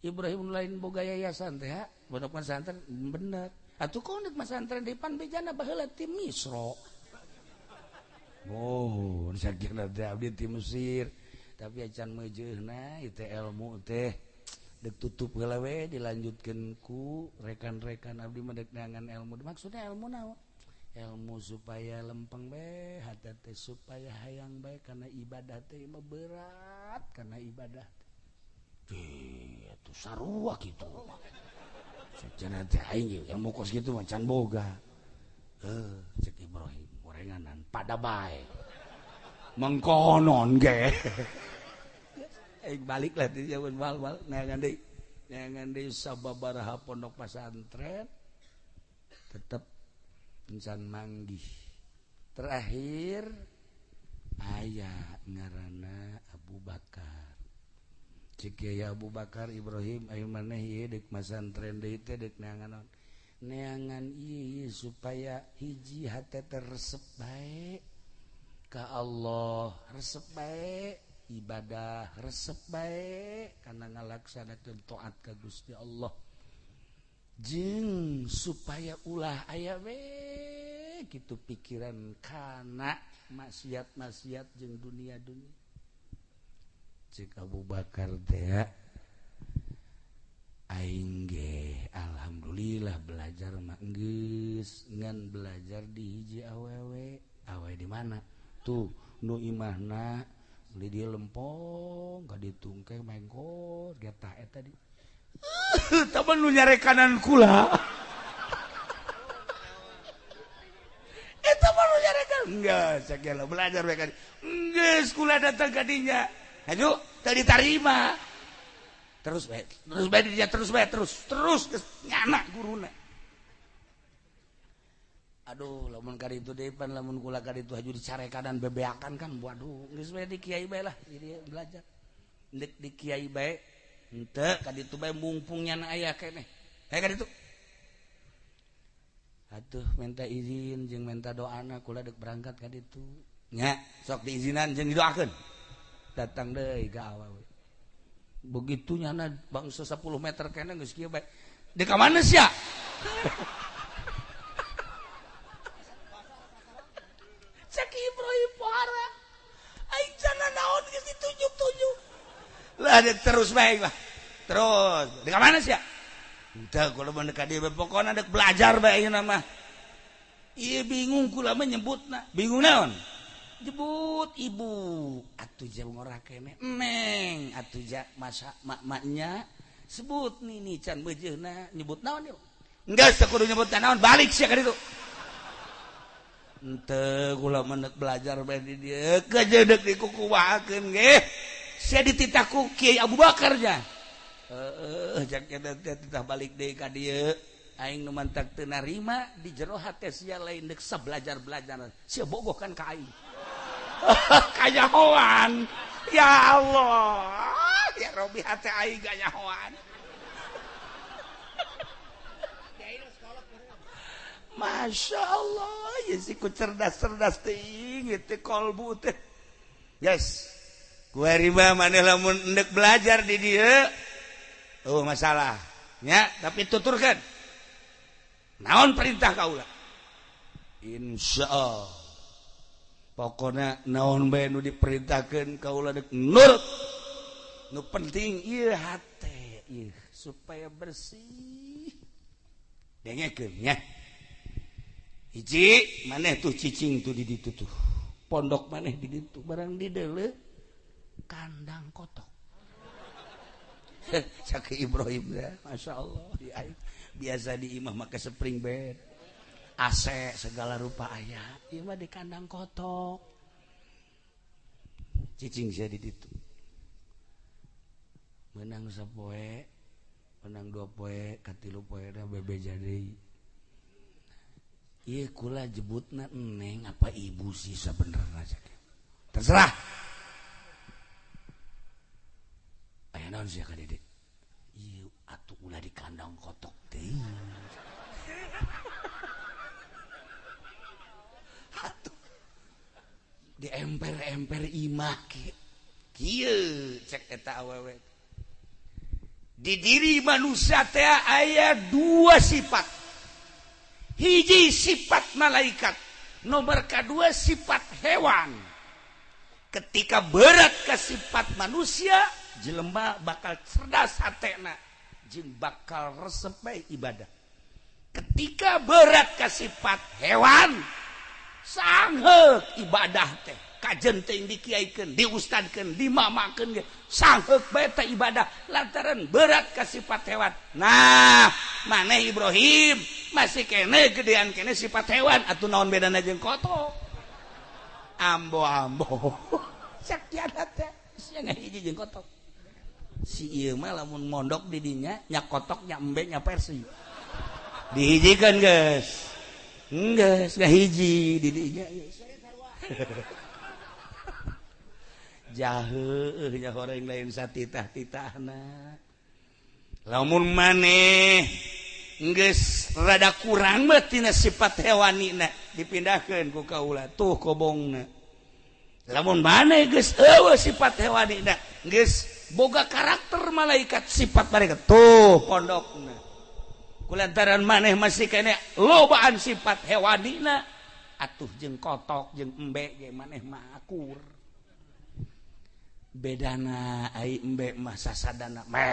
Ibrahim lain boga yayasan teh pondok pesantren bener atuh kok deuk masantren di pan bejana baheula ti Misra oh sakira teh abdi ti Mesir tapi acan meujeuna ieu teh ilmu teh deuk tutup heula we dilanjutkeun ku rekan-rekan abdi mah deuk neangan ilmu maksudna ilmu naon ilmu supaya lempeng bae hate teh supaya hayang bae kana ibadah teh mah berat kana ibadah teh atuh sarua kitu sacenah teh aing ilmu kos kitu mah can boga cek Ibrahim gorenganan pada bae mengkonon ge aing balik lah di jaman bal neangan deui sababaraha pondok pesantren tetep encan manggih terakhir aya ngaranna Abu Bakar cik ya Abu Bakar Ibrahim ayo maneh ieu deuk masantren deui teh deuk neangan ieu supaya hiji hate teh resep bae ka Allah resep bae ibadah resep bae kana ngalaksanakeun taat ka Gusti Allah jeng supaya ulah aya we gitu pikiran kana maksiat-maksiat jeung dunia-dunia cek Abu Bakar teh aing ge alhamdulillah belajar mah geus ngan belajar di hiji awewe di mana tuh nu imahna di dia lempong ka ditungke mengkor geta eta di temen nu nyare kanan kula eta mah nu nyare kanan enggak sakela belajar we ka geus kula datang ka dinya aju tadi tarima terus nyana guruna aduh lamun ka ditu depan lamun kula ka ditu haju dicarekan bebeakan kan waduh geus we di kiai bae lah jadi belajar ndek di kiai bae henteu ka ditu bae mumpung nyana aya keneh ka ditu atuh minta izin jeung minta doana kula deuk berangkat ka ditu nya sok diizinan jeung didoakeun datang deui ka awewe begitu nyana bangsa 10 meter keneh geus kieu bae di ka mana sia cek Ibrahim pohara aing cenah naon geus ditunjuk-tunjuk lah terus bae lah terus di ka mana sia henteu kula mah ka dieu pokona deuk belajar bae ayeuna mah ieu bingung kula mah nyebutna bingung naon jebut ibu atuh ja ngora kene neng atuh ja masa mak-maknya sebut nini can bejeuna nyebut naon yuk enggeus teu kudu nyebut naon balik sia ka ditu henteu kula mah belajar bae di dieu kejeudeuh dikukuwakeun ge sia dititah ku Kiai Abu Bakar nya jak eta titah balik deui ka dieu aing nu mantak teu narima di jero hate sia lain deuk sabelajar-belajar sia bogohkan ka aing kanyahoan ya Allah ya Robi hati aing kanyahoan Masya Allah ya si ku cerdas-cerdas ting itu kolbu teh yes gue riba maneh lamun endek belajar di dia masalah ya tapi tuturkan naon perintah kaula insyaallah pokoknya naon bae nu diperintahkeun kaula deuk nurut nu penting ieu hate ieu supaya bersih dengekeun nya hiji maneh tuh cicing tuh di ditu tuh pondok maneh di ditu barang di deuleu kandang kotok cak Ibrahim ya masyaallah biasa di imah make spring bed AC segala rupa ayah ieu mah di kandang kotok cicing sia di ditu menang sapoe menang 2 poe katilu poe da bebeja deui ieu kula jebutna neng apa ibu sih sabenerna terserah aya naon sia ka Dede ieu atuh ulah di kandang kotok teh di emper-emper imah kieu cek eta awewe di diri manusia teh aya 2 sifat hiji sifat malaikat nomor kedua sifat hewan ketika berat ke sifat manusia jelema bakal cerdas hatena jeung bakal resep bae ibadah ketika berat ke sifat hewan sangheuk ibadah teh kajen teh dikiaikeun diustadkeun dimamakeun ge sangheuk bae teh ibadah lantaran berat ka sifat hewan nah maneh Ibrahim masih kene gedean kene sifat hewan atuh naon bedana jeung kotok ambo sakiana teh sia ngahiji jeung kotok si ieu mah lamun mondok di dinya nya kotok nya embe nya persi dihijikeun geus enggeus ngahiji di dinya jaheuh nya horeng lain satitah-titahna lamun maneh geus rada kurang mah tina sifat hewanina dipindahkeun ku kaula tuh kobongna lamun maneh geus eueuh sifat hewanina geus boga karakter malaikat sifat malaikat tuh pondokna kulantaran maneh masih kene lobaan sifat hewanina atuh jeung kotok jeung embe ge maneh mah akur bedana ai embe mah sasadana me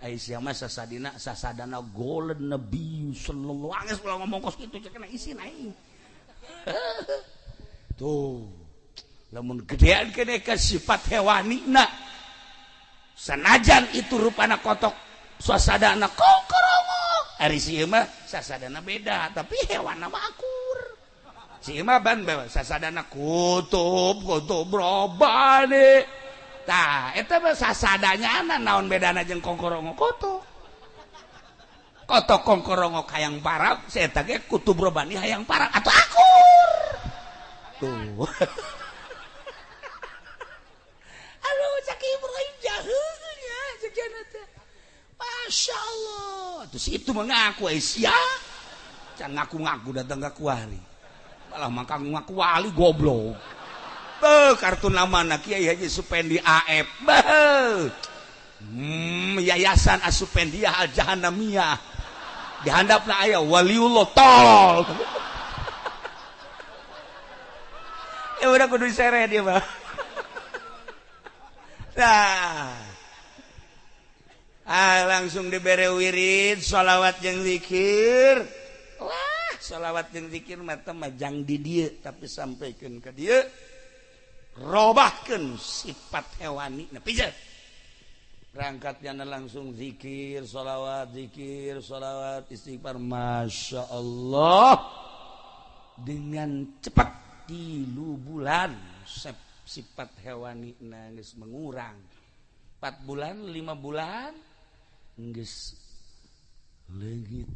ai sia mah sasadana golden nabi sallallahu alaihi wasallam ngomong kos kitu cenah isin aing tuh lamun gedean kene ka sifat hewanina sanajan itu rupana kotok suasadana kokorongo ari si mah sasadana beda tapi hewanna mah akur si mah ban bae sasadana kutub robane tah eta mah sasadanya naon bedana jeung kokorongo kotok kokorongo hayang parab si eta ge kutub robani hayang parab atuh akur tuh aduh cak Ibrahim jaheul ya jeung teh Masya Allah terus itu mengaku Aisyah can ngaku-ngaku datang ke kuari malah maka ngaku wali goblok kartu namana Kiai Haji Supendi AF Yayasan Asupendiah Al Jahannamiyah dihandapna aya waliullah tol ya udah kudu diseret dia mah nah langsung dibere wirid sholawat jeung zikir wah sholawat jeung zikir mah majang di dieu tapi sampaikan ke dieu robahkeun sifat hewani nah pijet berangkatnya langsung zikir sholawat istighfar Masya Allah dengan cepat di bulan sifat hewani geus mengurang 4 bulan 5 bulan geus leungit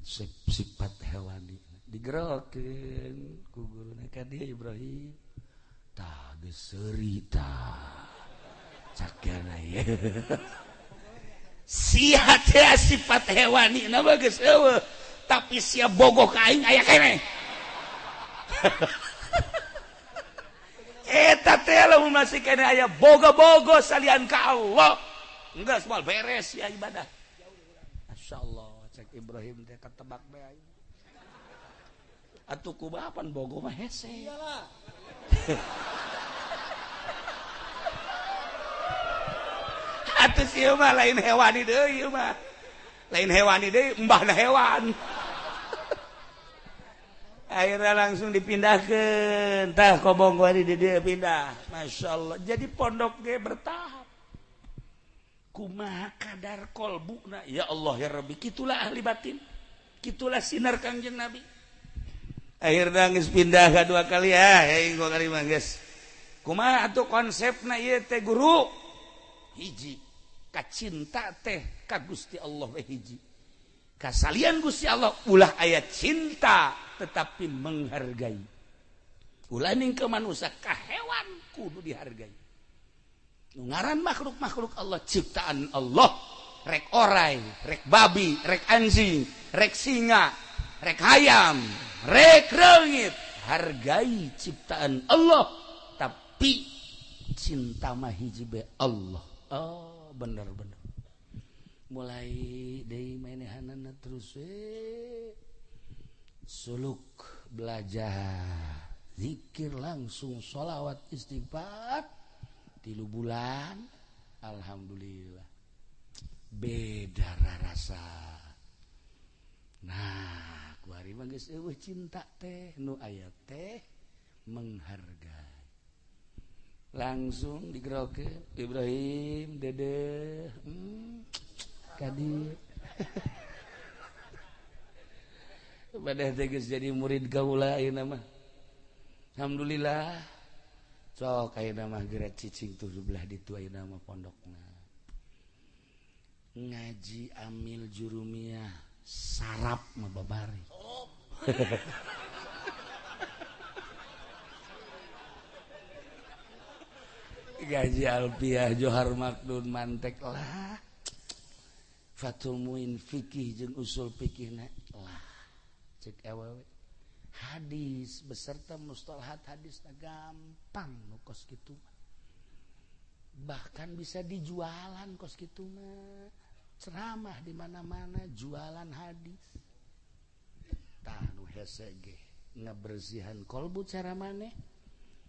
sifat hewani digerokeun ku guruna ka dieu Ibrahim tah geus seuri tah cakana ye sia teh sifat hewani na geus eueuh tapi sia bogoh ka aing aya keneh eta teh lamun masih kene aya bogo-bogo salian ka Allah enggak semua beres ya ibadah masyaallah cek Ibrahim teh ketebak bae aing atuh kumapan bogo mah hese iyalah atuh sieu mah lain hewani deui ieu mah lain hewani deui embahna hewan akhirnya langsung dipindahkan tah kobong wari dia pindah Masya Allah jadi pondok ge bertahap kumaha kadar kolbuna ya Allah ya Rabbi kitulah ahli batin kitulah sinar Kangjeng Nabi akhirnya geus pindah kadua kali aing gua kali mah geus kumaha atuh konsepna ieu teh guru hiji kacinta teh ka Gusti Allah we hiji kasalian Gusti Allah ulah aya cinta tetapi menghargai ulah ning ke manusia ka hewan kudu dihargai ngaran makhluk-makhluk Allah ciptaan Allah rek orai rek babi rek anjing rek singa rek hayam rek reungit hargai ciptaan Allah tapi cinta mah hiji bae Allah oh bener-bener mulai dari manehanana terus suluk belajar zikir langsung sholawat istighfar 3 bulan alhamdulillah beda rasa nah kuari mah geus eueuh cinta teh nu aya teh menghargai langsung digerokeun Ibrahim dede kadi badah teh geus jadi murid kaula ayeuna mah alhamdulillah sok ayeuna mah geura cicing tuh belah ditu ayeuna mah pondokna ngaji amil jurumiyah sarap mah babari ngaji alfiah johar makdun mantek lah Fathul Muin fikih jeung usul fikihna lah cek awewe hadis beserta mustalahat hadisna gampang nu kos kitu bahkan bisa dijualan kos kitu mah ceramah di mana-mana jualan hadis tanu hesege ngabersihan kolbu cara maneh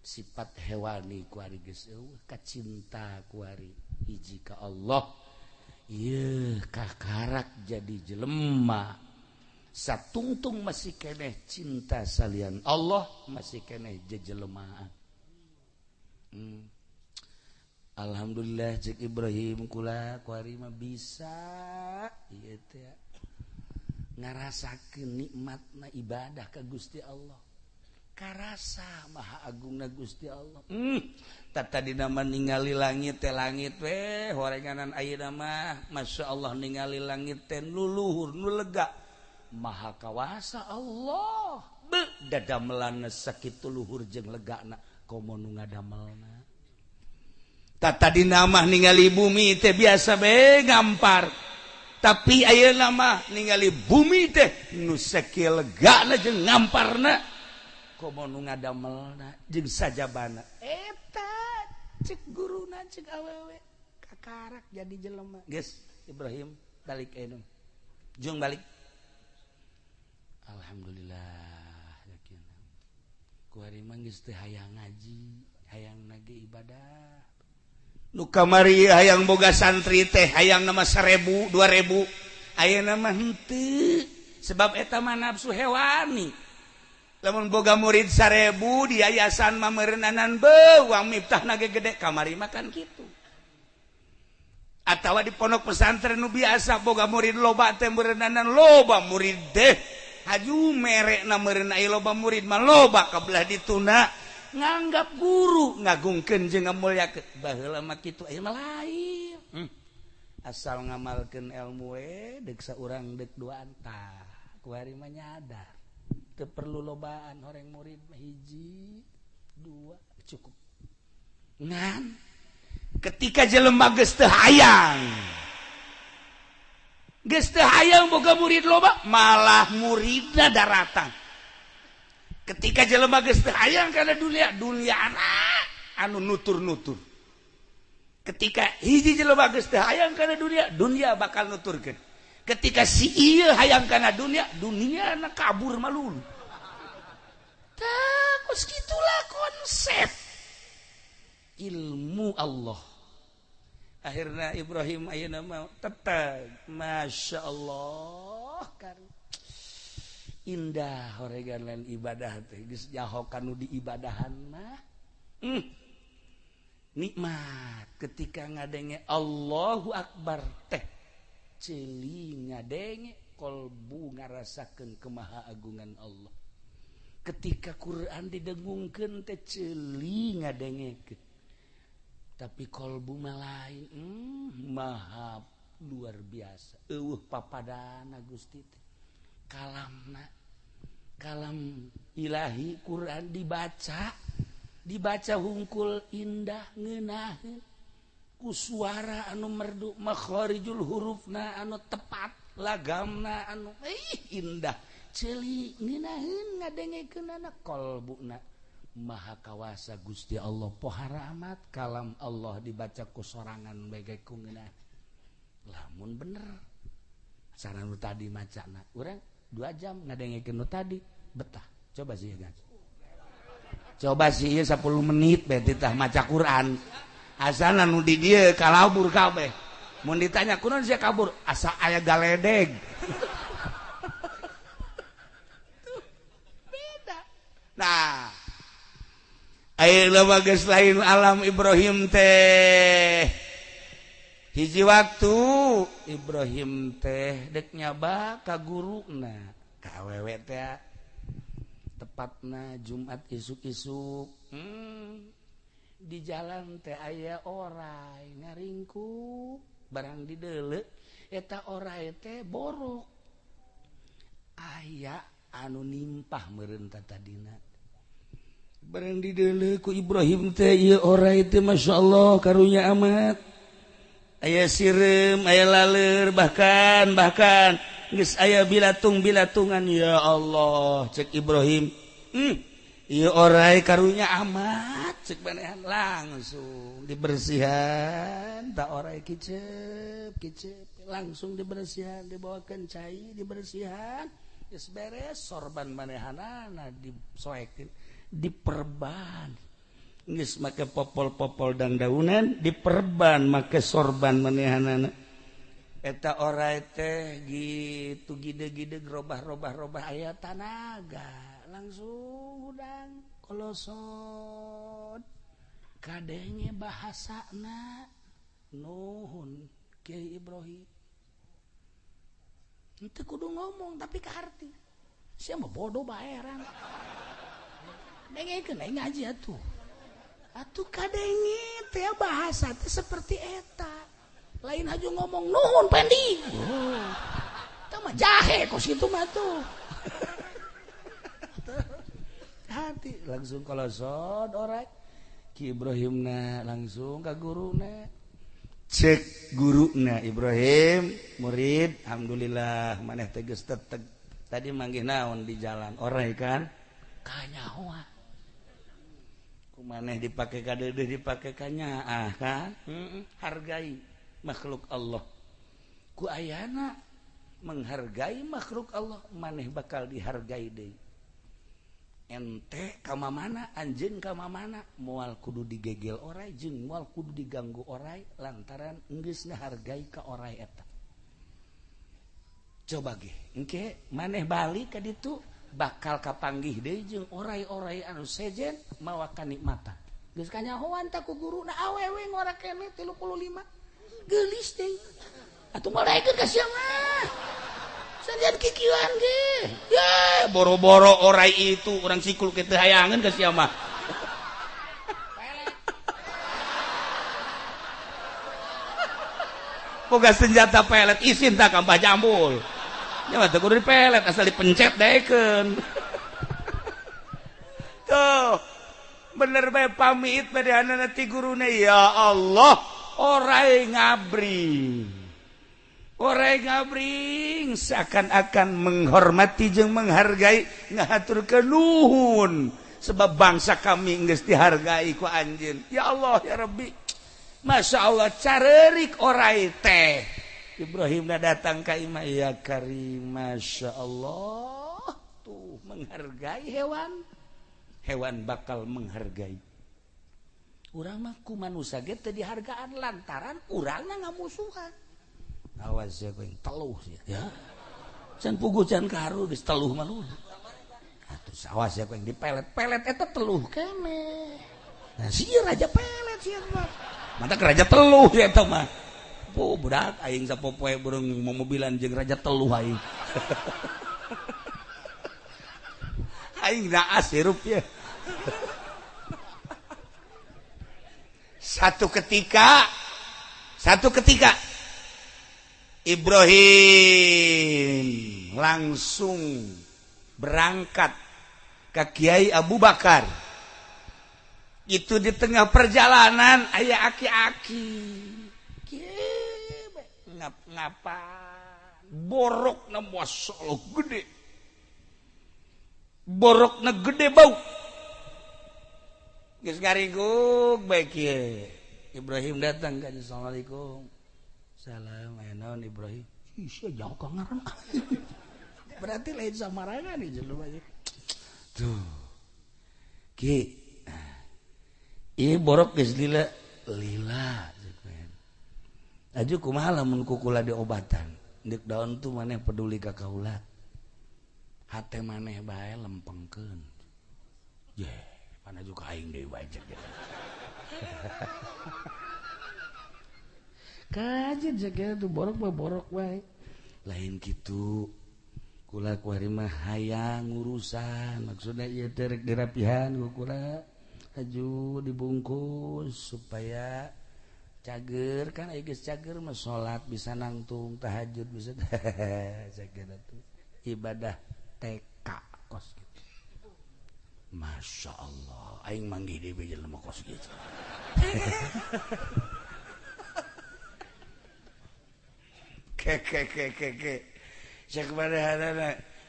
sifat hewani kuari geus eueuh kacinta kuari hiji ka Allah ieu kakarak jadi jelema satungtung masih keneh cinta salian Allah masih keneh jejelemaan alhamdulillah cek Ibrahim kula kuari mah bisa ieu teh ngarasakeun nikmatna ibadah ka Gusti Allah karasa maha agungna Gusti Allah tata dina mah ningali langit teh langit we horenganan ayeuna mah masyaallah ningali langit teh nu luhur nu lega maha kawasa Allah dadamelanna sakitu luhur jeung legana komo nu ngadamelna tata dina mah ningali bumi teh biasa bae gampar tapi ayeuna mah ningali bumi teh nu sakieu legana jeung ngamparna komo nu ngadamelna jeung sajabana eta cek guruna cek awewe kakarak jadi jelema geus Ibrahim balik anu jung balik alhamdulillah yakin kuari mah geus teu hayang ngaji hayang nage ibadah nu kamari hayang boga santri teh hayang nama 1000 2000 ayeuna mah henteu sebab eta mah nafsu hewani lamun boga murid 1000 di yayasan mah meureunanan beuang miftahna ge gede kamari mah kan kitu atawa di pondok pesantren nu biasa boga murid loba teh meureunanan loba murid teh haju merekna meureun aya loba murid mah loba kabelah dituna nganggap guru ngagungkeun jeung ngamulyakeun baheula mah kitu aya mah lain asal ngamalkeun ilmu we deuk saurang deuk duaan tah kuari mah nyadar teu perlu lobaan horeng murid mah 1 2 cukup ngan ketika jelema geus teu hayang boga murid loba malah muridna daratan ketika jelema geus teu hayang kana dunia anu nutur-nutur ketika hiji jelema geus teu hayang kana dunia bakal nuturkeun ketika si ieu hayang kana dunia na kabur malulu tah kos kitulah konsep ilmu Allah akhirna Ibrahim ayeuna mah tetep masyaallah kan indah horegan ibadah teh geus nyaho kanu diibadahan mah nikmat ketika ngadenge Allahu Akbar teh ceuli ngadenge kolbu ngarasakeun kemahaagungan Allah ketika Quran didengungkeun teh ceuli ngadengekeun tapi kolbu mah lain maha luar biasa eueuh papadana Gusti teh kalam ilahi Quran dibaca hungkul indah ngeunaheun ku suara anu merdu makharijul hurufna anu tepat lagamna anu indah ceuli ngeunaheun ngadengekeunana kolbuna maha kawasa Gusti Allah pohara amat kalam Allah dibaca ku sorangan bege ku ngeunah lamun bener cara nu tadi macana urang 2 jam ngadengekeun nu tadi betah coba sih kan coba sih 10 menit bae tah maca Quran asana nu di dieu kalabur kabeh mun ditanya kunaon sia kabur asa aya galedeg beda nah ayeuna mah geus lain alam Ibrahim teh hiji waktu Ibrahim teh dek nyaba ka guruna ka awewe teh tepatna Jumat isuk-isuk di jalan teh aya oray ngaringku barang dideuleu eta oray teh borok aya anu nimpah meureun tadina barang dideuleu ku Ibrahim teh ieu oray teh masyaallah karunya amat aya sireum aya laleur bahkan geus aya bilatung-bilatungan ya Allah cek Ibrahim Iya orai karunya amat cek manehan langsung dibersihan tak orai kicep langsung dibersihan dibawakan cai dibersihan geus beres sorban manehanana disoekeun diperban geus make popol-popol dan daunan diperban make sorban manehanana eta orai teh gitu gide-gide robah-robah aya tanaga langsung udang kolosot kadenge bahasana nuhun Kiai Ibrahim itu kudu ngomong tapi ke arti siapa bodoh baeran dengekeun aing ngaji atuh kadenge teh bahasa teh seperti eta lain aja ngomong nuhun pendi tah mah jahe kos kitu mah tuh hati langsung kolosot orai Ki Ibrahimna langsung ka guruna cek guruna Ibrahim murid alhamdulillah maneh teh geus teteg tadi manggih naon di jalan orai kan kanyahoa kumaneh dipake ka deudeuh dipake ka nyaah kan hargai makhluk Allah ku ayana menghargai makhluk Allah maneh bakal dihargai deui ente kama mana anjeun kama mana moal kudu digegel orai jeung moal kudu diganggu orai lantaran geus ngahargai ka orai eta coba ge engke maneh balik ka ditu bakal kapanggih deui jeung orai-orai anu sejen mawa kanikmatan geus kanyahoan ta ku guruna awewe ngora keneh 35 geulis deui atuh malaekeun ka sia mah sanjad kikieuan ge ya boro-boro orai itu urang sikul kitu hayangeun ka sia mah boga senjata pelet isin tak ka Mbah Jambul nya mah teu kudu dipelet asal dipencet daekeun tuh bener bae pamit badehanana ti guruna ya Allah orai ngabring seakan-akan menghormati jeung menghargai ngahaturkeun nuhun sebab bangsa kami geus dihargai ku anjeun ya Allah ya Rabbi Masya Allah careurik orai teh Ibrahimna datang ka imah ya Karim Masya Allah tuh menghargai hewan bakal menghargai urang mah ku manusia ge teu dihargaan lantaran urangna ngamusuhan awas ya kowe teluh ya can puguh can karu geus teluh mah lu atuh awas ya kowe dipelet-pelet eta teluh keneh nah sia raja pelet sia mah mata raja teluh ya eta mah budak aing sapopoe burung mobilan jeung raja teluh aing aing naas hirup ya satu ketika Ibrahim langsung berangkat ke Kiai Abu Bakar. Itu di tengah perjalanan aya aki-aki. Ngapa? Borokna masyaallah gede. Borokna gede bau. Geus ngaringkuk bae kieu. Ibrahim datang ka Assalamualaikum. Salam naon Ibrahim. Sia jauh ka ngaran. Berarti lain samarangan nih jelema aja. Tuh. Ki. Ieu borok geus lila. Aju kumaha lamun kukula diobatan. Deuk daon tuh maneh peduli ka kaula. Hate maneh bae lempengkeun. Ye, pana juga aing deui bae cek. Kajen jaga tuh borok wae lain gitu kula kuari mah hayang urusan maksudnya ieu teh rek dirapihan kula aju dibungkus supaya cager kan aya geus cager mah salat bisa nangtung tahajud bisa cager atuh ibadah TK kos gitu. Masya Allah aing manggih deui jelema kos gitu.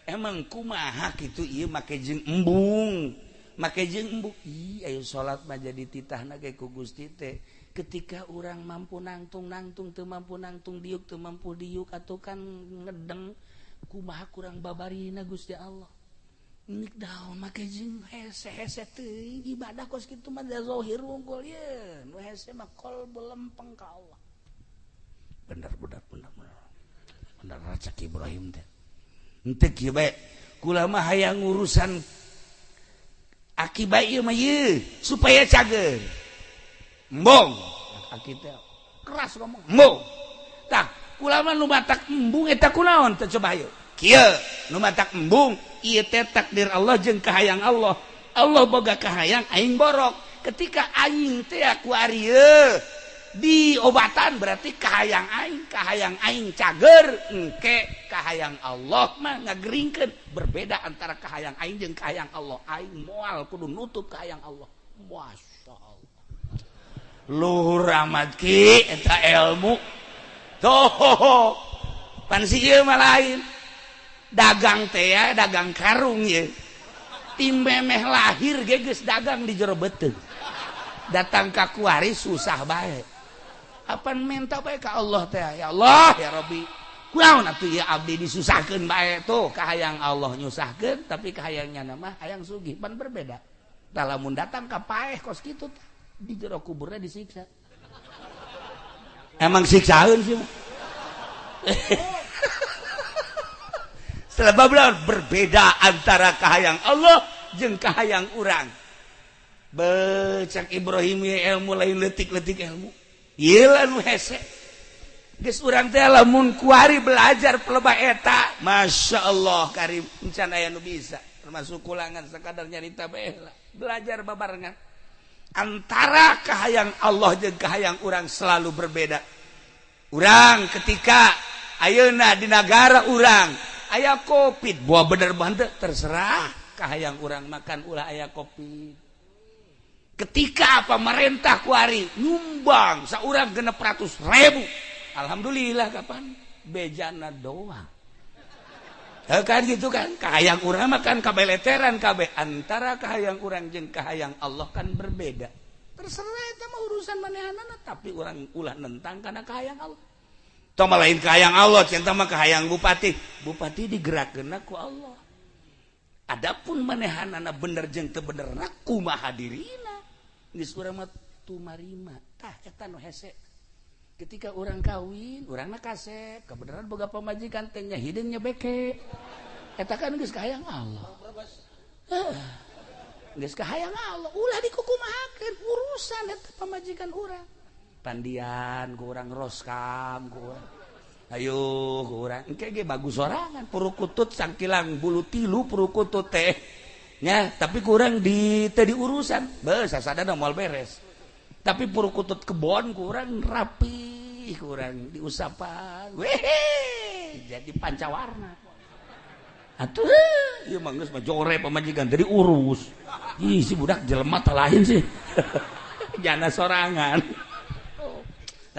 Emang kumaha kitu ieu make jeung embung make jeung embuk ayo salat mah jadi titahna ge ku Gusti teh ketika urang mampu nangtung teu mampu nangtung diuk teu mampu diuk atuh kan ngedeng kumaha kurang babarina Gusti Allah nik daun make jeung hese teuing ibadah kos kitu mah zahir unggul ye nu hese mah qalbu lempeng ka Allah bener Cak Ibrahim teh henteu kieu bae kula mah hayang urusan akibat ieu mah ieu supaya cager embung aki teh keras ngomong embung tah kula mah nu matak embung eta kunaon teh coba ayo kieu nu matak embung ieu teh takdir Allah jeung kahayang Allah boga kahayang aing borok ketika aing teh ku ari di obatan berarti kahayang aing cager engke kahayang Allah mah ngageringkeun berbeda antara kahayang aing jeung kahayang Allah aing moal kudu nutup kahayang Allah masyaallah luhur amat ki eta ilmu toh pan si ieu mah lain dagang teh ya dagang karung ye tim memeh lahir ge geus dagang di jero beuteung datang ka kuari susah bae apan minta bae ka Allah teh ya Allah ya Rabbi kunaon atuh ya abdi disusahkeun bae tuh kahayang Allah nyusahkeun tapi kahayangnya mah hayang sugih pan berbeda tah lamun datang ka paeh kos kitu di jero kuburna disiksa emang siksaeun sih setelah berbeda antara kahayang Allah jeung kahayang urang Cak Ibrahim ya ilmu lain letik-letik ilmu ieu anu hese geus urang teh lamun kuari belajar pelebah eta masyaallah karim encan aya nu bisa termasuk kulangan sakadar nyarita bae belajar babarengan antara kahayang Allah jeung kahayang urang selalu berbeda urang ketika ayeuna di negara urang aya Covid buah bener banget terserah kahayang urang makan ulah aya Covid ketika pemerintah kuari nyumbang saurang 600.000 alhamdulillah kapan bejana doang kan gitu kan kahayang urang makan kabeleteran kabeh antara kahayang urang jeung kahayang Allah kan berbeda terserah eta mah urusan manehanana tapi urang ulah nentang kana kahayang Allah tong lain kahayang Allah cinta mah kahayang bupati digerakkeunna ku Allah adapun manehanana bener jeung teu benerna kumaha dirina geus urang mah tumarima tah eta nu hese ketika urang kawin urangna kasep kabeneran boga pamajikan teh nya hideung nya beke eta kan geus kahayang Allah geus kahayang Allah ulah dikukumahakeun urusan eta pamajikan urang pandian ku urang roskam ku urang ayo ku urang engke ge bagus sorangan purukutut sangkilang bulu tilu purukutut teh nya tapi kurang di tadi urusan beus sasadana moal beres tapi purukutut kebon kurang rapi kurang diusapan jadi pancawarna atuh ieu mah geus mah jore pamajikan tadi urus ih si budak jelema teh lain sih jana sorangan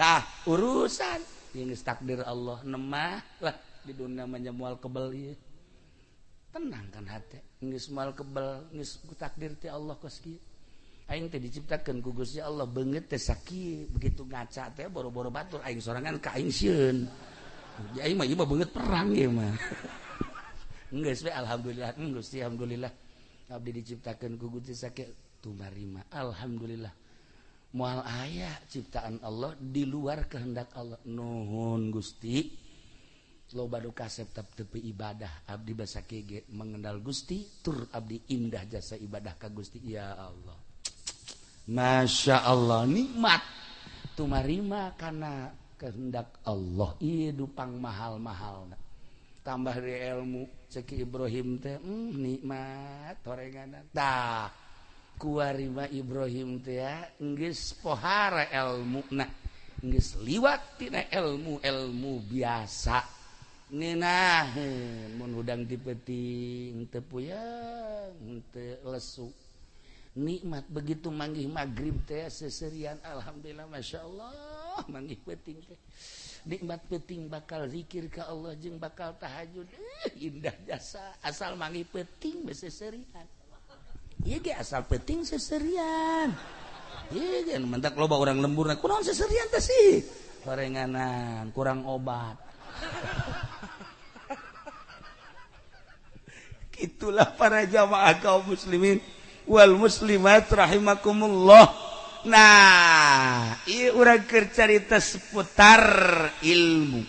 nah urusan geus takdir Allah nemah lah di dunia mah moal kebel ieu tenang kan hati geus moal kebel geus takdir ti Allah kos kieu aing teh diciptakeun ku Gusti Allah beungeut teh sakieu begitu ngaca teh boro-boro batur aing sorangan ka aing sieun aing mah ieu mah beungeut perang ieu mah geus we alhamdulillah Gusti alhamdulillah abdi diciptakeun ku Gusti sakieu tumarima alhamdulillah moal aya ciptaan Allah di luar kehendak Allah nuhun Gusti loba nu kasep tepi ibadah abdi basa kege mengendal Gusti tur abdi indah jasa ibadah ka Gusti ya Allah masya Allah nikmat tumarima kana kehendak Allah ieu dupang mahal-mahal tambah di ilmu cek Ibrahim teh nikmat torenganan tah kuarima Ibrahim teh ya geus pohara ilmuna geus liwat tina ilmu biasa Nina mun hudang dipeting teu puyeng teu lesu nikmat begitu manggih magrib teh seserian alhamdulillah masyaallah manggih peuting teh nikmat peuting bakal zikir ka Allah jeung bakal tahajud indah jasa asal manggih peuting seserian ge asal penting seserian. Ieu kan mentak loba urang lemburna kunaon seserian teh sih? Gorenganan, kurang obat. Itulah para jamaah kaum muslimin wal muslimat rahimakumullah. Nah, ieu urang keur carita seputar ilmu.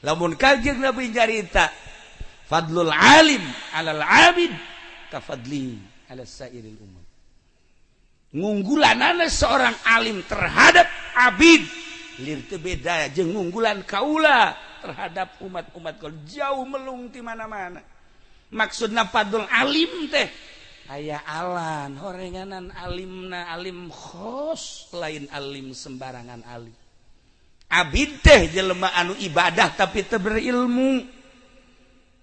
Lamun Kanjeng Nabi carita fadlul alim 'alal 'abid ka fadli 'ala sairil ummah. Ngunggulanana seorang alim terhadap abid lir teu beda jeung ngunggulan kaula terhadap umat-umat kaula jauh melung ti mana-mana. Maksudna fadlul alim teh aya alan horenganan alimna alim khos lain alim sembarangan alim. Abid teh jelema anu ibadah tapi teu berilmu.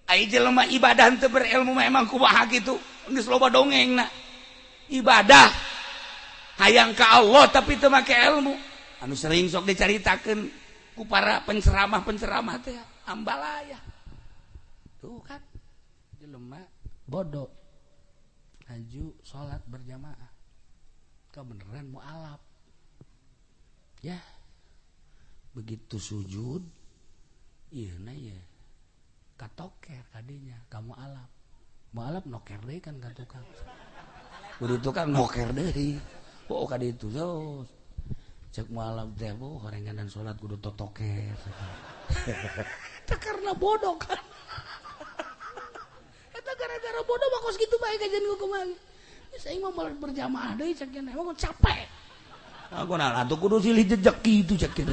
Ai jelema ibadah teu berilmu mah emang kumaha kitu? Geus loba dongengna. Ibadah hayang ka Allah tapi teu make ilmu. Anu sering sok dicaritakeun ku para penceramah-penceramah teh ambalaya. Tuh kan jelema bodoh maju sholat berjamaah kebenaran mu'alaf ya begitu sujud iya na ya katoker kadinya kamu alaf mu'alaf noker deh kan ka tukang kudu tukang noker deh oh kadi itu so cek mu'alaf teh oh horenganan sholat kudu totoker itu karena bodoh kan gara-gara bodoh bakos gitu bae kajian ku kumaha. Saya mah malah berjamaah deui cek nya emang capek. Aku nah atuh kudu silih jejak kitu cek kitu.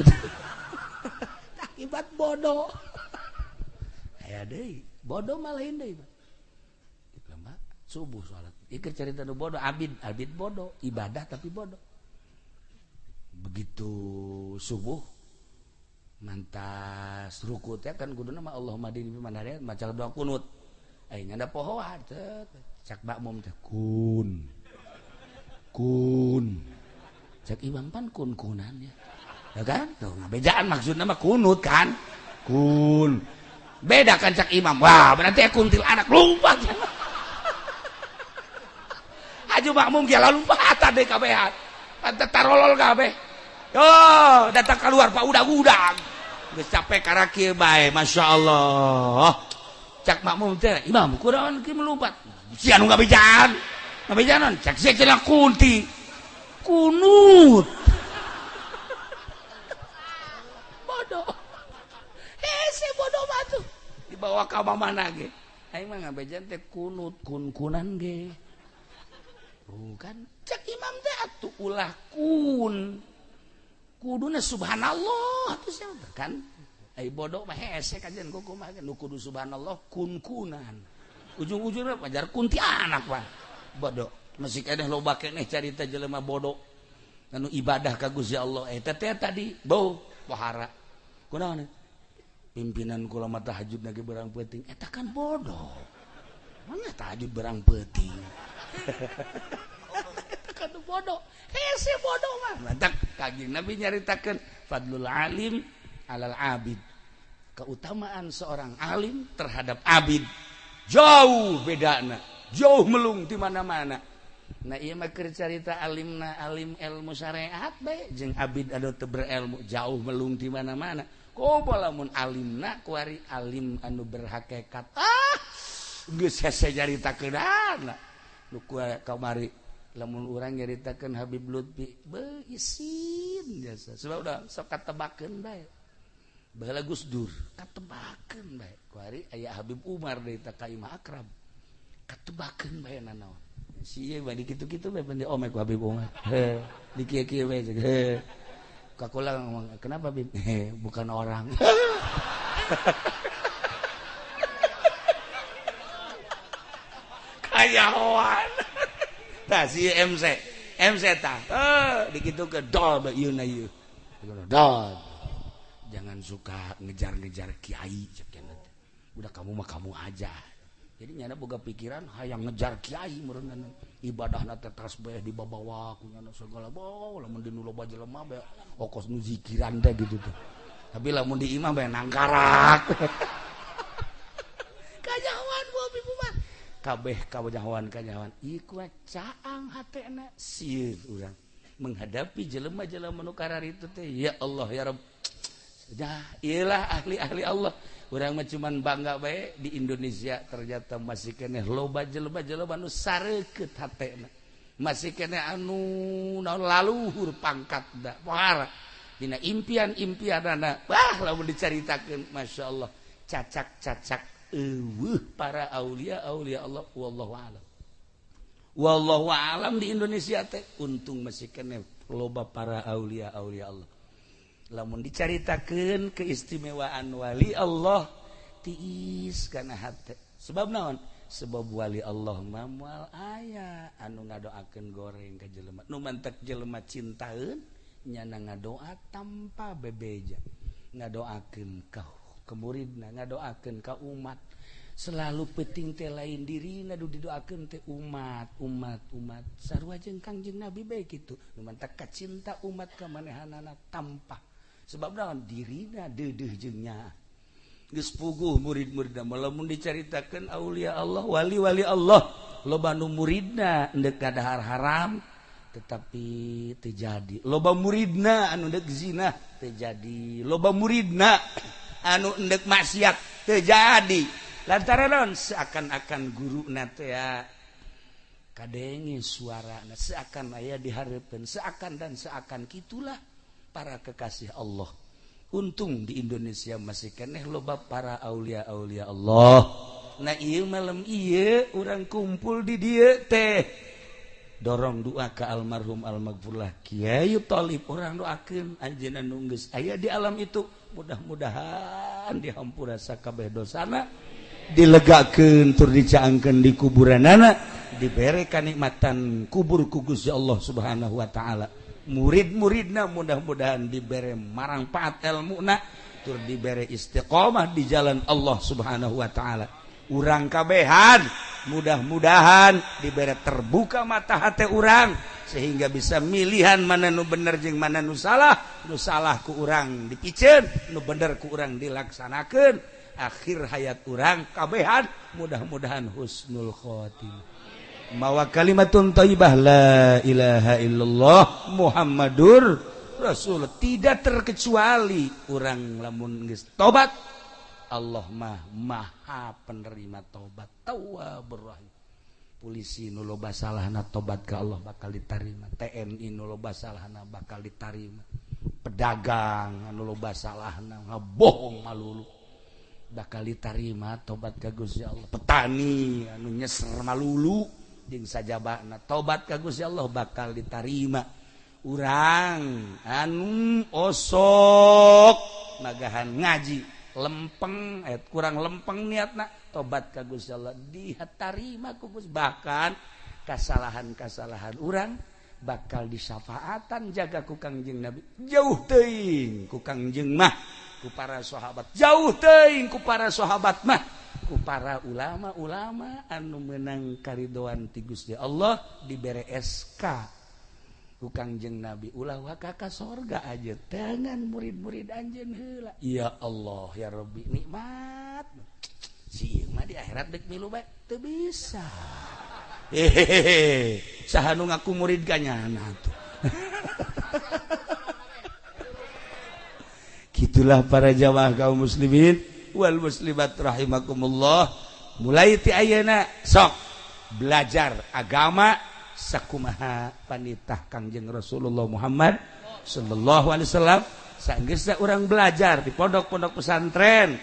Akibat bodoh. Aya deui, bodoh mah lain deui. Lemah subuh salat. Ieu carita nu bodoh abid bodoh, ibadah tapi bodoh. Begitu subuh mantas ruku teh kan kuduna mah Allahumma dini fi man hadayat maca doa kunut. Aing ada pohoan cak makmum teh kun cak imam pan kunan ya kan tuh ngabejaan maksudna mah kunut kan kun beda kan cak imam wah berarti kuntil anak lupa aju makmum ge lupa deh kabehan pantet tarolol kabeh yo datang keluar pak udag-udag geus capek kara kieu bae masyaallah cak makmum teh imam kunaon kieu melumpat si anu ngabejaan non cak sia cenah kunti kunut bodoh si bodoh mah tuh dibawa ka mamana ge aing mah ngabejaan teh kunut kunan ge bukan cak imam teh atuh ulah kuduna subhanallah atuh sia kan ai bodoh mah hese kajian ku kumaha nu kudu subhanallah kunan ujung-ujungna pajar kunti anak Pak bodoh masih keneh loba keneh carita jelema bodoh anu ibadah ka Gusti Allah eta teh tadi bau pohara kunaon pimpinan kula mah tahajudna ge berang peuting eta kan bodoh mana tahajud berang peuting eta kan bodoh hese bodoh mah mantak Kanjeng Nabi nyaritakeun fadlul alim alal abid keutamaan seorang alim terhadap abid jauh bedana jauh melung di mana-mana. Nah ieu mah keur carita alimna alim ilmu syariat bae jeung abid anu teu berilmu jauh melung di mana-mana. Coba lamun alimna kuari alim anu berhakikat geus hese nyaritakeunana nu kamari lamun urang nyaritakeun Habib Lutfi beuh isin jasa sebab udah sok katebakeun bae. Baheula Gus Dur katebakeun bae kuari aya Habib Umar deui ta ka Imam Akram katebakeun bae nanaon si ieu bae kitu-kitu bae pende ome ku Habib Umar he di kieu-kieu bae he kakula ngomong kenapa Bib bukan orang kayawan tah si MC tah dikitukeun dol bae ieu na ieu dol jangan suka ngejar-ngejar kiai udah kamu mah kamu aja jadi nyana boga pikiran hayang ngejar kiai meureun ibadahna teh tasbih dibabawa ku nyana segala bae lamun di nu loba jelema bae okos nu zikiran teh gitu tuh tapi lamun di imam bae nangkarak kajawan bu Habib Umar kabeh kawanyawan iku caang hatena sieun urang menghadapi jelema-jelema nu karar itu teh ya Allah ya Rabb dah iyalah ahli-ahli Allah urang mah cuman bangga bae di Indonesia ternyata masih keneh loba jelema-jelema nu sareukeut hatena masih keneh anu naon laluhur pangkat da pohara dina impian-impianana lamun dicaritakeun masyaallah cacak-cacak para aulia Allah wallahu alam di Indonesia teh untung masih kena loba para aulia Allah lamun dicaritakeun keistimewaan wali Allah tiis kana hate sebab naon sebab wali Allah mah moal aya anu ngadoakeun goreng ka jelema nu mantek jelema cintaeun nyana ngadoa tanpa bebeja ngadoakeun ka muridna ngadoakeun ka umat selalu penting teh lain dirina du didoakeun teh umat sarua jeung Kangjeng Nabi bae kitu nu mantak kacinta umat ka manehanana tanpa sebab naon dirina deudeuh jeung nya geus puguh murid-muridna lamun dicaritakeun aulia Allah wali-wali Allah loba nu muridna endek kadahar haram tetapi terjadi loba muridna anu endek zina terjadi loba muridna anu endek maksiat terjadi lantaran seakan-akan guru nate ya kadenge suarana seakan aya dihareupeun seakan gitulah para kekasih Allah untung di Indonesia masih keneh loba para aulia Allah nah ieu malam ieu urang kumpul di dieu teh dorong doa ke almarhum almaghfurlah Kiai Thalib urang doakeun anjeunna nu geus aya di alam itu mudah-mudahan dihampura sakabeh dosana dilegakeun tur dicaangkeun di kuburanana dibere kanikmatan kubur ku Gusti Allah Subhanahu wa taala murid-muridna mudah-mudahan dibere marangpaat ilmuna tur dibere istiqomah di jalan Allah Subhanahu wa taala urang kabehan mudah-mudahan dibere terbuka mata hati urang sehingga bisa milihan mana nu bener jeung mana nu salah ku urang dipiceun nu bener ku urang dilaksanakeun akhir hayat urang kabehan mudah-mudahan husnul khotimah mawa kalimatun thayyibah la ilaha illallah Muhammadur Rasul tidak terkecuali urang lamun geus tobat Allah maha penerima tobat tawwabur rahim polisi nu loba salahna tobat ka Allah bakal diterima TNI nu loba salahna bakal diterima pedagang anu loba salahna ngabohong malulu bakal diterima tobat ka Gusti Allah petani anu nyeser malulu jeung sajabana tobat ka Gusti Allah bakal diterima urang anu osok nagahan ngaji lempeng kurang lempeng niatna tobat ka Gusti Allah ditarima ku Gusti bahkan kasalahan-kasalahan urang bakal disyafaatan jaga ku Kangjeng Nabi jauh teuing ku Kangjeng mah ku para sahabat jauh teuing ku para sahabat mah ku para ulama-ulama anu meunang karidoan ti Gusti Allah dibere SK ku Kangjeng Nabi ulah waka ka sorga aja dengan murid-murid anjeun heula ya Allah ya Rabbi nikmat si mah di akhirat dek milu bae teu bisa saha nu ngaku murid ganyana tuh gitulah para jamaah kaum muslimin wal muslimat rahimakumullah mulai ti ayeuna sok belajar agama sakumaha panitah Kangjeng Rasulullah Muhammad sallallahu alaihi wasallam saenggeusna urang belajar di pondok-pondok pesantren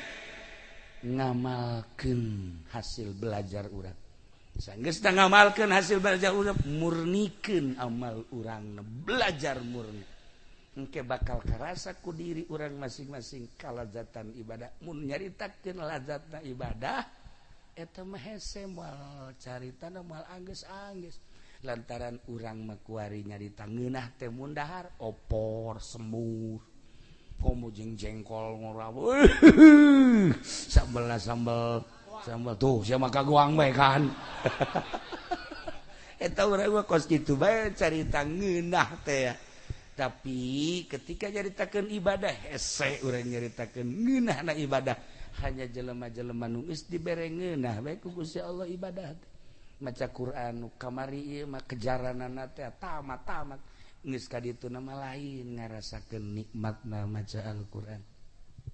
ngamalkeun hasil belajar urang saenggeusna ngamalkeun hasil belajar urang murnikeun amal urang belajar murni engke bakal karasa ku diri urang masing-masing kalazatan ibadah mun nyaritakeun lazatna ibadah eta mah hese moal caritana moal anggeus-anggeus lantaran urang mah kuari nyarita ngeunah teh mun dahar opor semur komo jeung jengkol ngoraw sambal tuh sia mah kagoang bae kan eta urang mah kos kitu bae carita ngeunah teh tapi ketika nyaritakeun ibadah hese urang nyaritakeun ngeunahna ibadah hanya jelema-jelema nu geus dibere ngeunah bae ku Gusti Allah ibadah teh maca Quran kamari ieu mah kejaranana teh tamat geus ka ditu nama lain ngarasakeun nikmatna maca Al-Qur'an.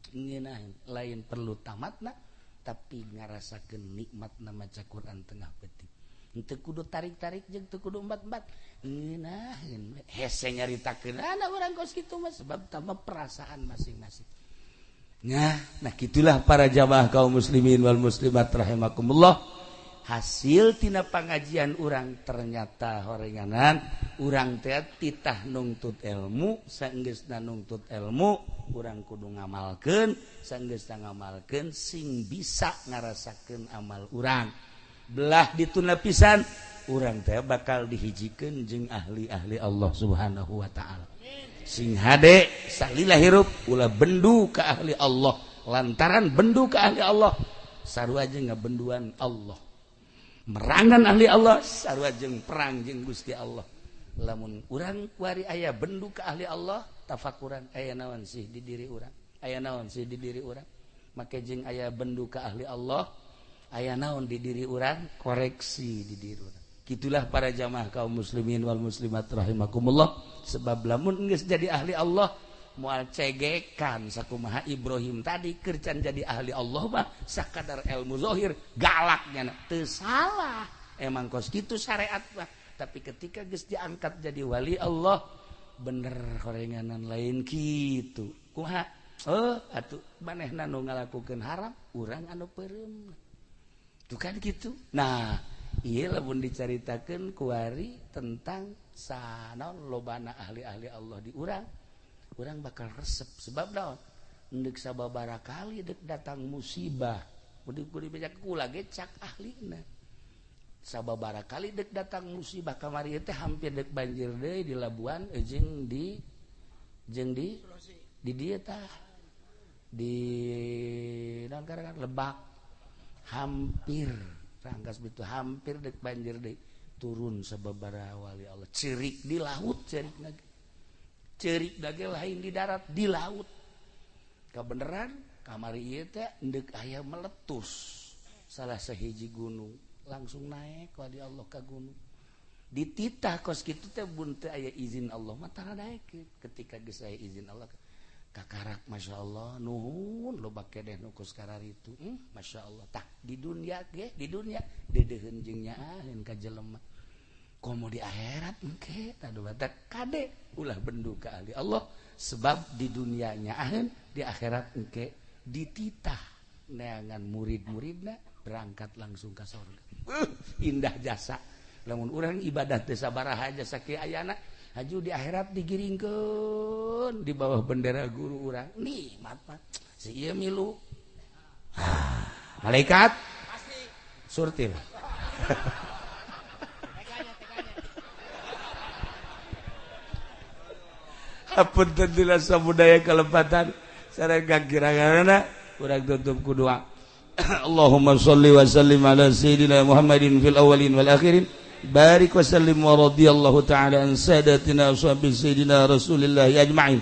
Ngeunaheun lain perlu tamatna tapi ngarasakeun nikmatna maca Quran tengah peuting. Henteu kudu tarik-tarik jeung teu kudu embat-embat. Ngeunaheun hese nyaritakeun urang kos kitu mah sebab tambah perasaan masing-masing. Nah gitulah para jamaah kaum muslimin wal muslimat rahimakumullah. Hasil tina pangajian urang ternyata horenganan urang teh titah nungtut ilmu saenggeusna nungtut ilmu urang kudu ngamalkeun saenggeusna ngamalkeun sing bisa ngarasakeun amal urang belah dituna pisan urang teh bakal dihijikeun jeung ahli-ahli Allah Subhanahu wa taala sing hade salila hirup ulah bendu ka ahli Allah lantaran bendu ka ahli Allah sarua jeung ngabenduan Allah merangan ahli Allah sarua jeung perang jeung Gusti Allah lamun urang kuari aya bendu ka ahli Allah tafakuran aya naon sih di diri urang aya naon sih di diri urang make jeung aya bendu ka ahli Allah aya naon di diri urang koreksi di diri urang gitulah para jamaah kaum muslimin wal muslimat rahimakumullah sebab lamun geus jadi ahli Allah moal cegekan sakumaha Ibrahim tadi kercan jadi ahli Allah mah sakadar ilmu zahir galaknya teu salah emang kos kitu syariat mah tapi ketika geus diangkat jadi wali Allah bener horenganan lain kitu kumaha atuh manehna nu ngalakukeun haram urang anu peureum tuh kan kitu nah ieu lamun dicaritakeun kuari tentang sanaon lobana ahli-ahli Allah di urang urang bakal resep sebab naon endek sababaraha kali dek datang musibah kudu dibaca kula ge cak ahlina sababaraha kali dek datang musibah kamari teh hampir dek banjir deui di Labuan jeung di dieu tah di naon ngaran Lebak hampir rangkas begitu hampir dek banjir deui turun sababaraha wali Allah cerik di laut cerikna cerik dage lain di darat di laut kabeneran kamari ieu teh endek aya meletus salah sahiji gunung langsung naik ku di Allah ka gunung dititah kos kitu teh mun teu aya izin Allah mah tara daek ketika geus aya izin Allah kakarak masyaallah nuhun loba kedeh nu kos kararitu masyaallah tah di dunia ge di dunia dedeheun jeung nyaaheun ka jelema komo di akhirat engke tadu batak kade ulah bendu ka ahli Allah sebab di dunia nyaaheun di akhirat engke dititah neangan murid-muridna berangkat langsung ka surga indah jasa lamun urang ibadah teh sabaraha jasa kieu ayana haju di akhirat digiringkeun di bawah bendera guru urang nikmat mah si ieu milu malaikat pasti surtil apun tentulah samudaya kelepatan sareng kira-kirana urang tutup ku doa Allahumma shalli wa sallim ala sayyidina Muhammadin fil awwalin wal akhirin barik wa sallim wa radiyallahu ta'ala an sadatina ashabi sayyidina Rasulillah ajma'in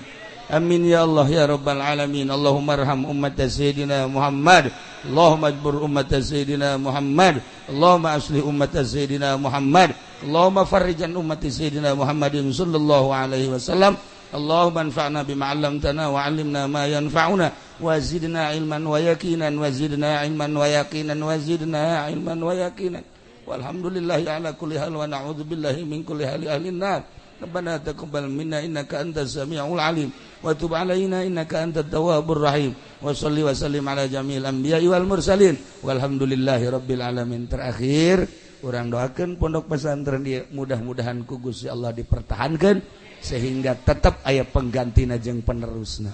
amin ya Allah ya rabbal alamin Allahumma arham ummat sayyidina Muhammad Allahumma ajbur ummat sayyidina Muhammad Allahumma aslih ummat sayyidina Muhammad Allahumma farrijan ummat sayyidina Muhammadin sallallahu alaihi wasallam Allahumma anfa'na bima 'allamtana wa 'allimna ma yanfa'una wa zidna ilman wa yaqinan wa zidna ilman wa yaqinan wa zidna ilman wa yaqinan walhamdulillahi ala kulli hal wa na'udzu billahi min kulli hali ahli nar rabbana taqabbal minna innaka antas samiul alim wa tub 'alaina innaka antat tawwabur rahim wa shalli wa sallim ala jami'il anbiya'i wal mursalin walhamdulillahi rabbil alamin. Terakhir urang doakeun pondok pesantren dia mudah-mudahan ku Gusti Allah dipertahankeun sehingga tetap aya penggantina jeung penerusna.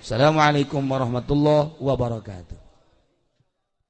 Assalamualaikum warahmatullahi wabarakatuh.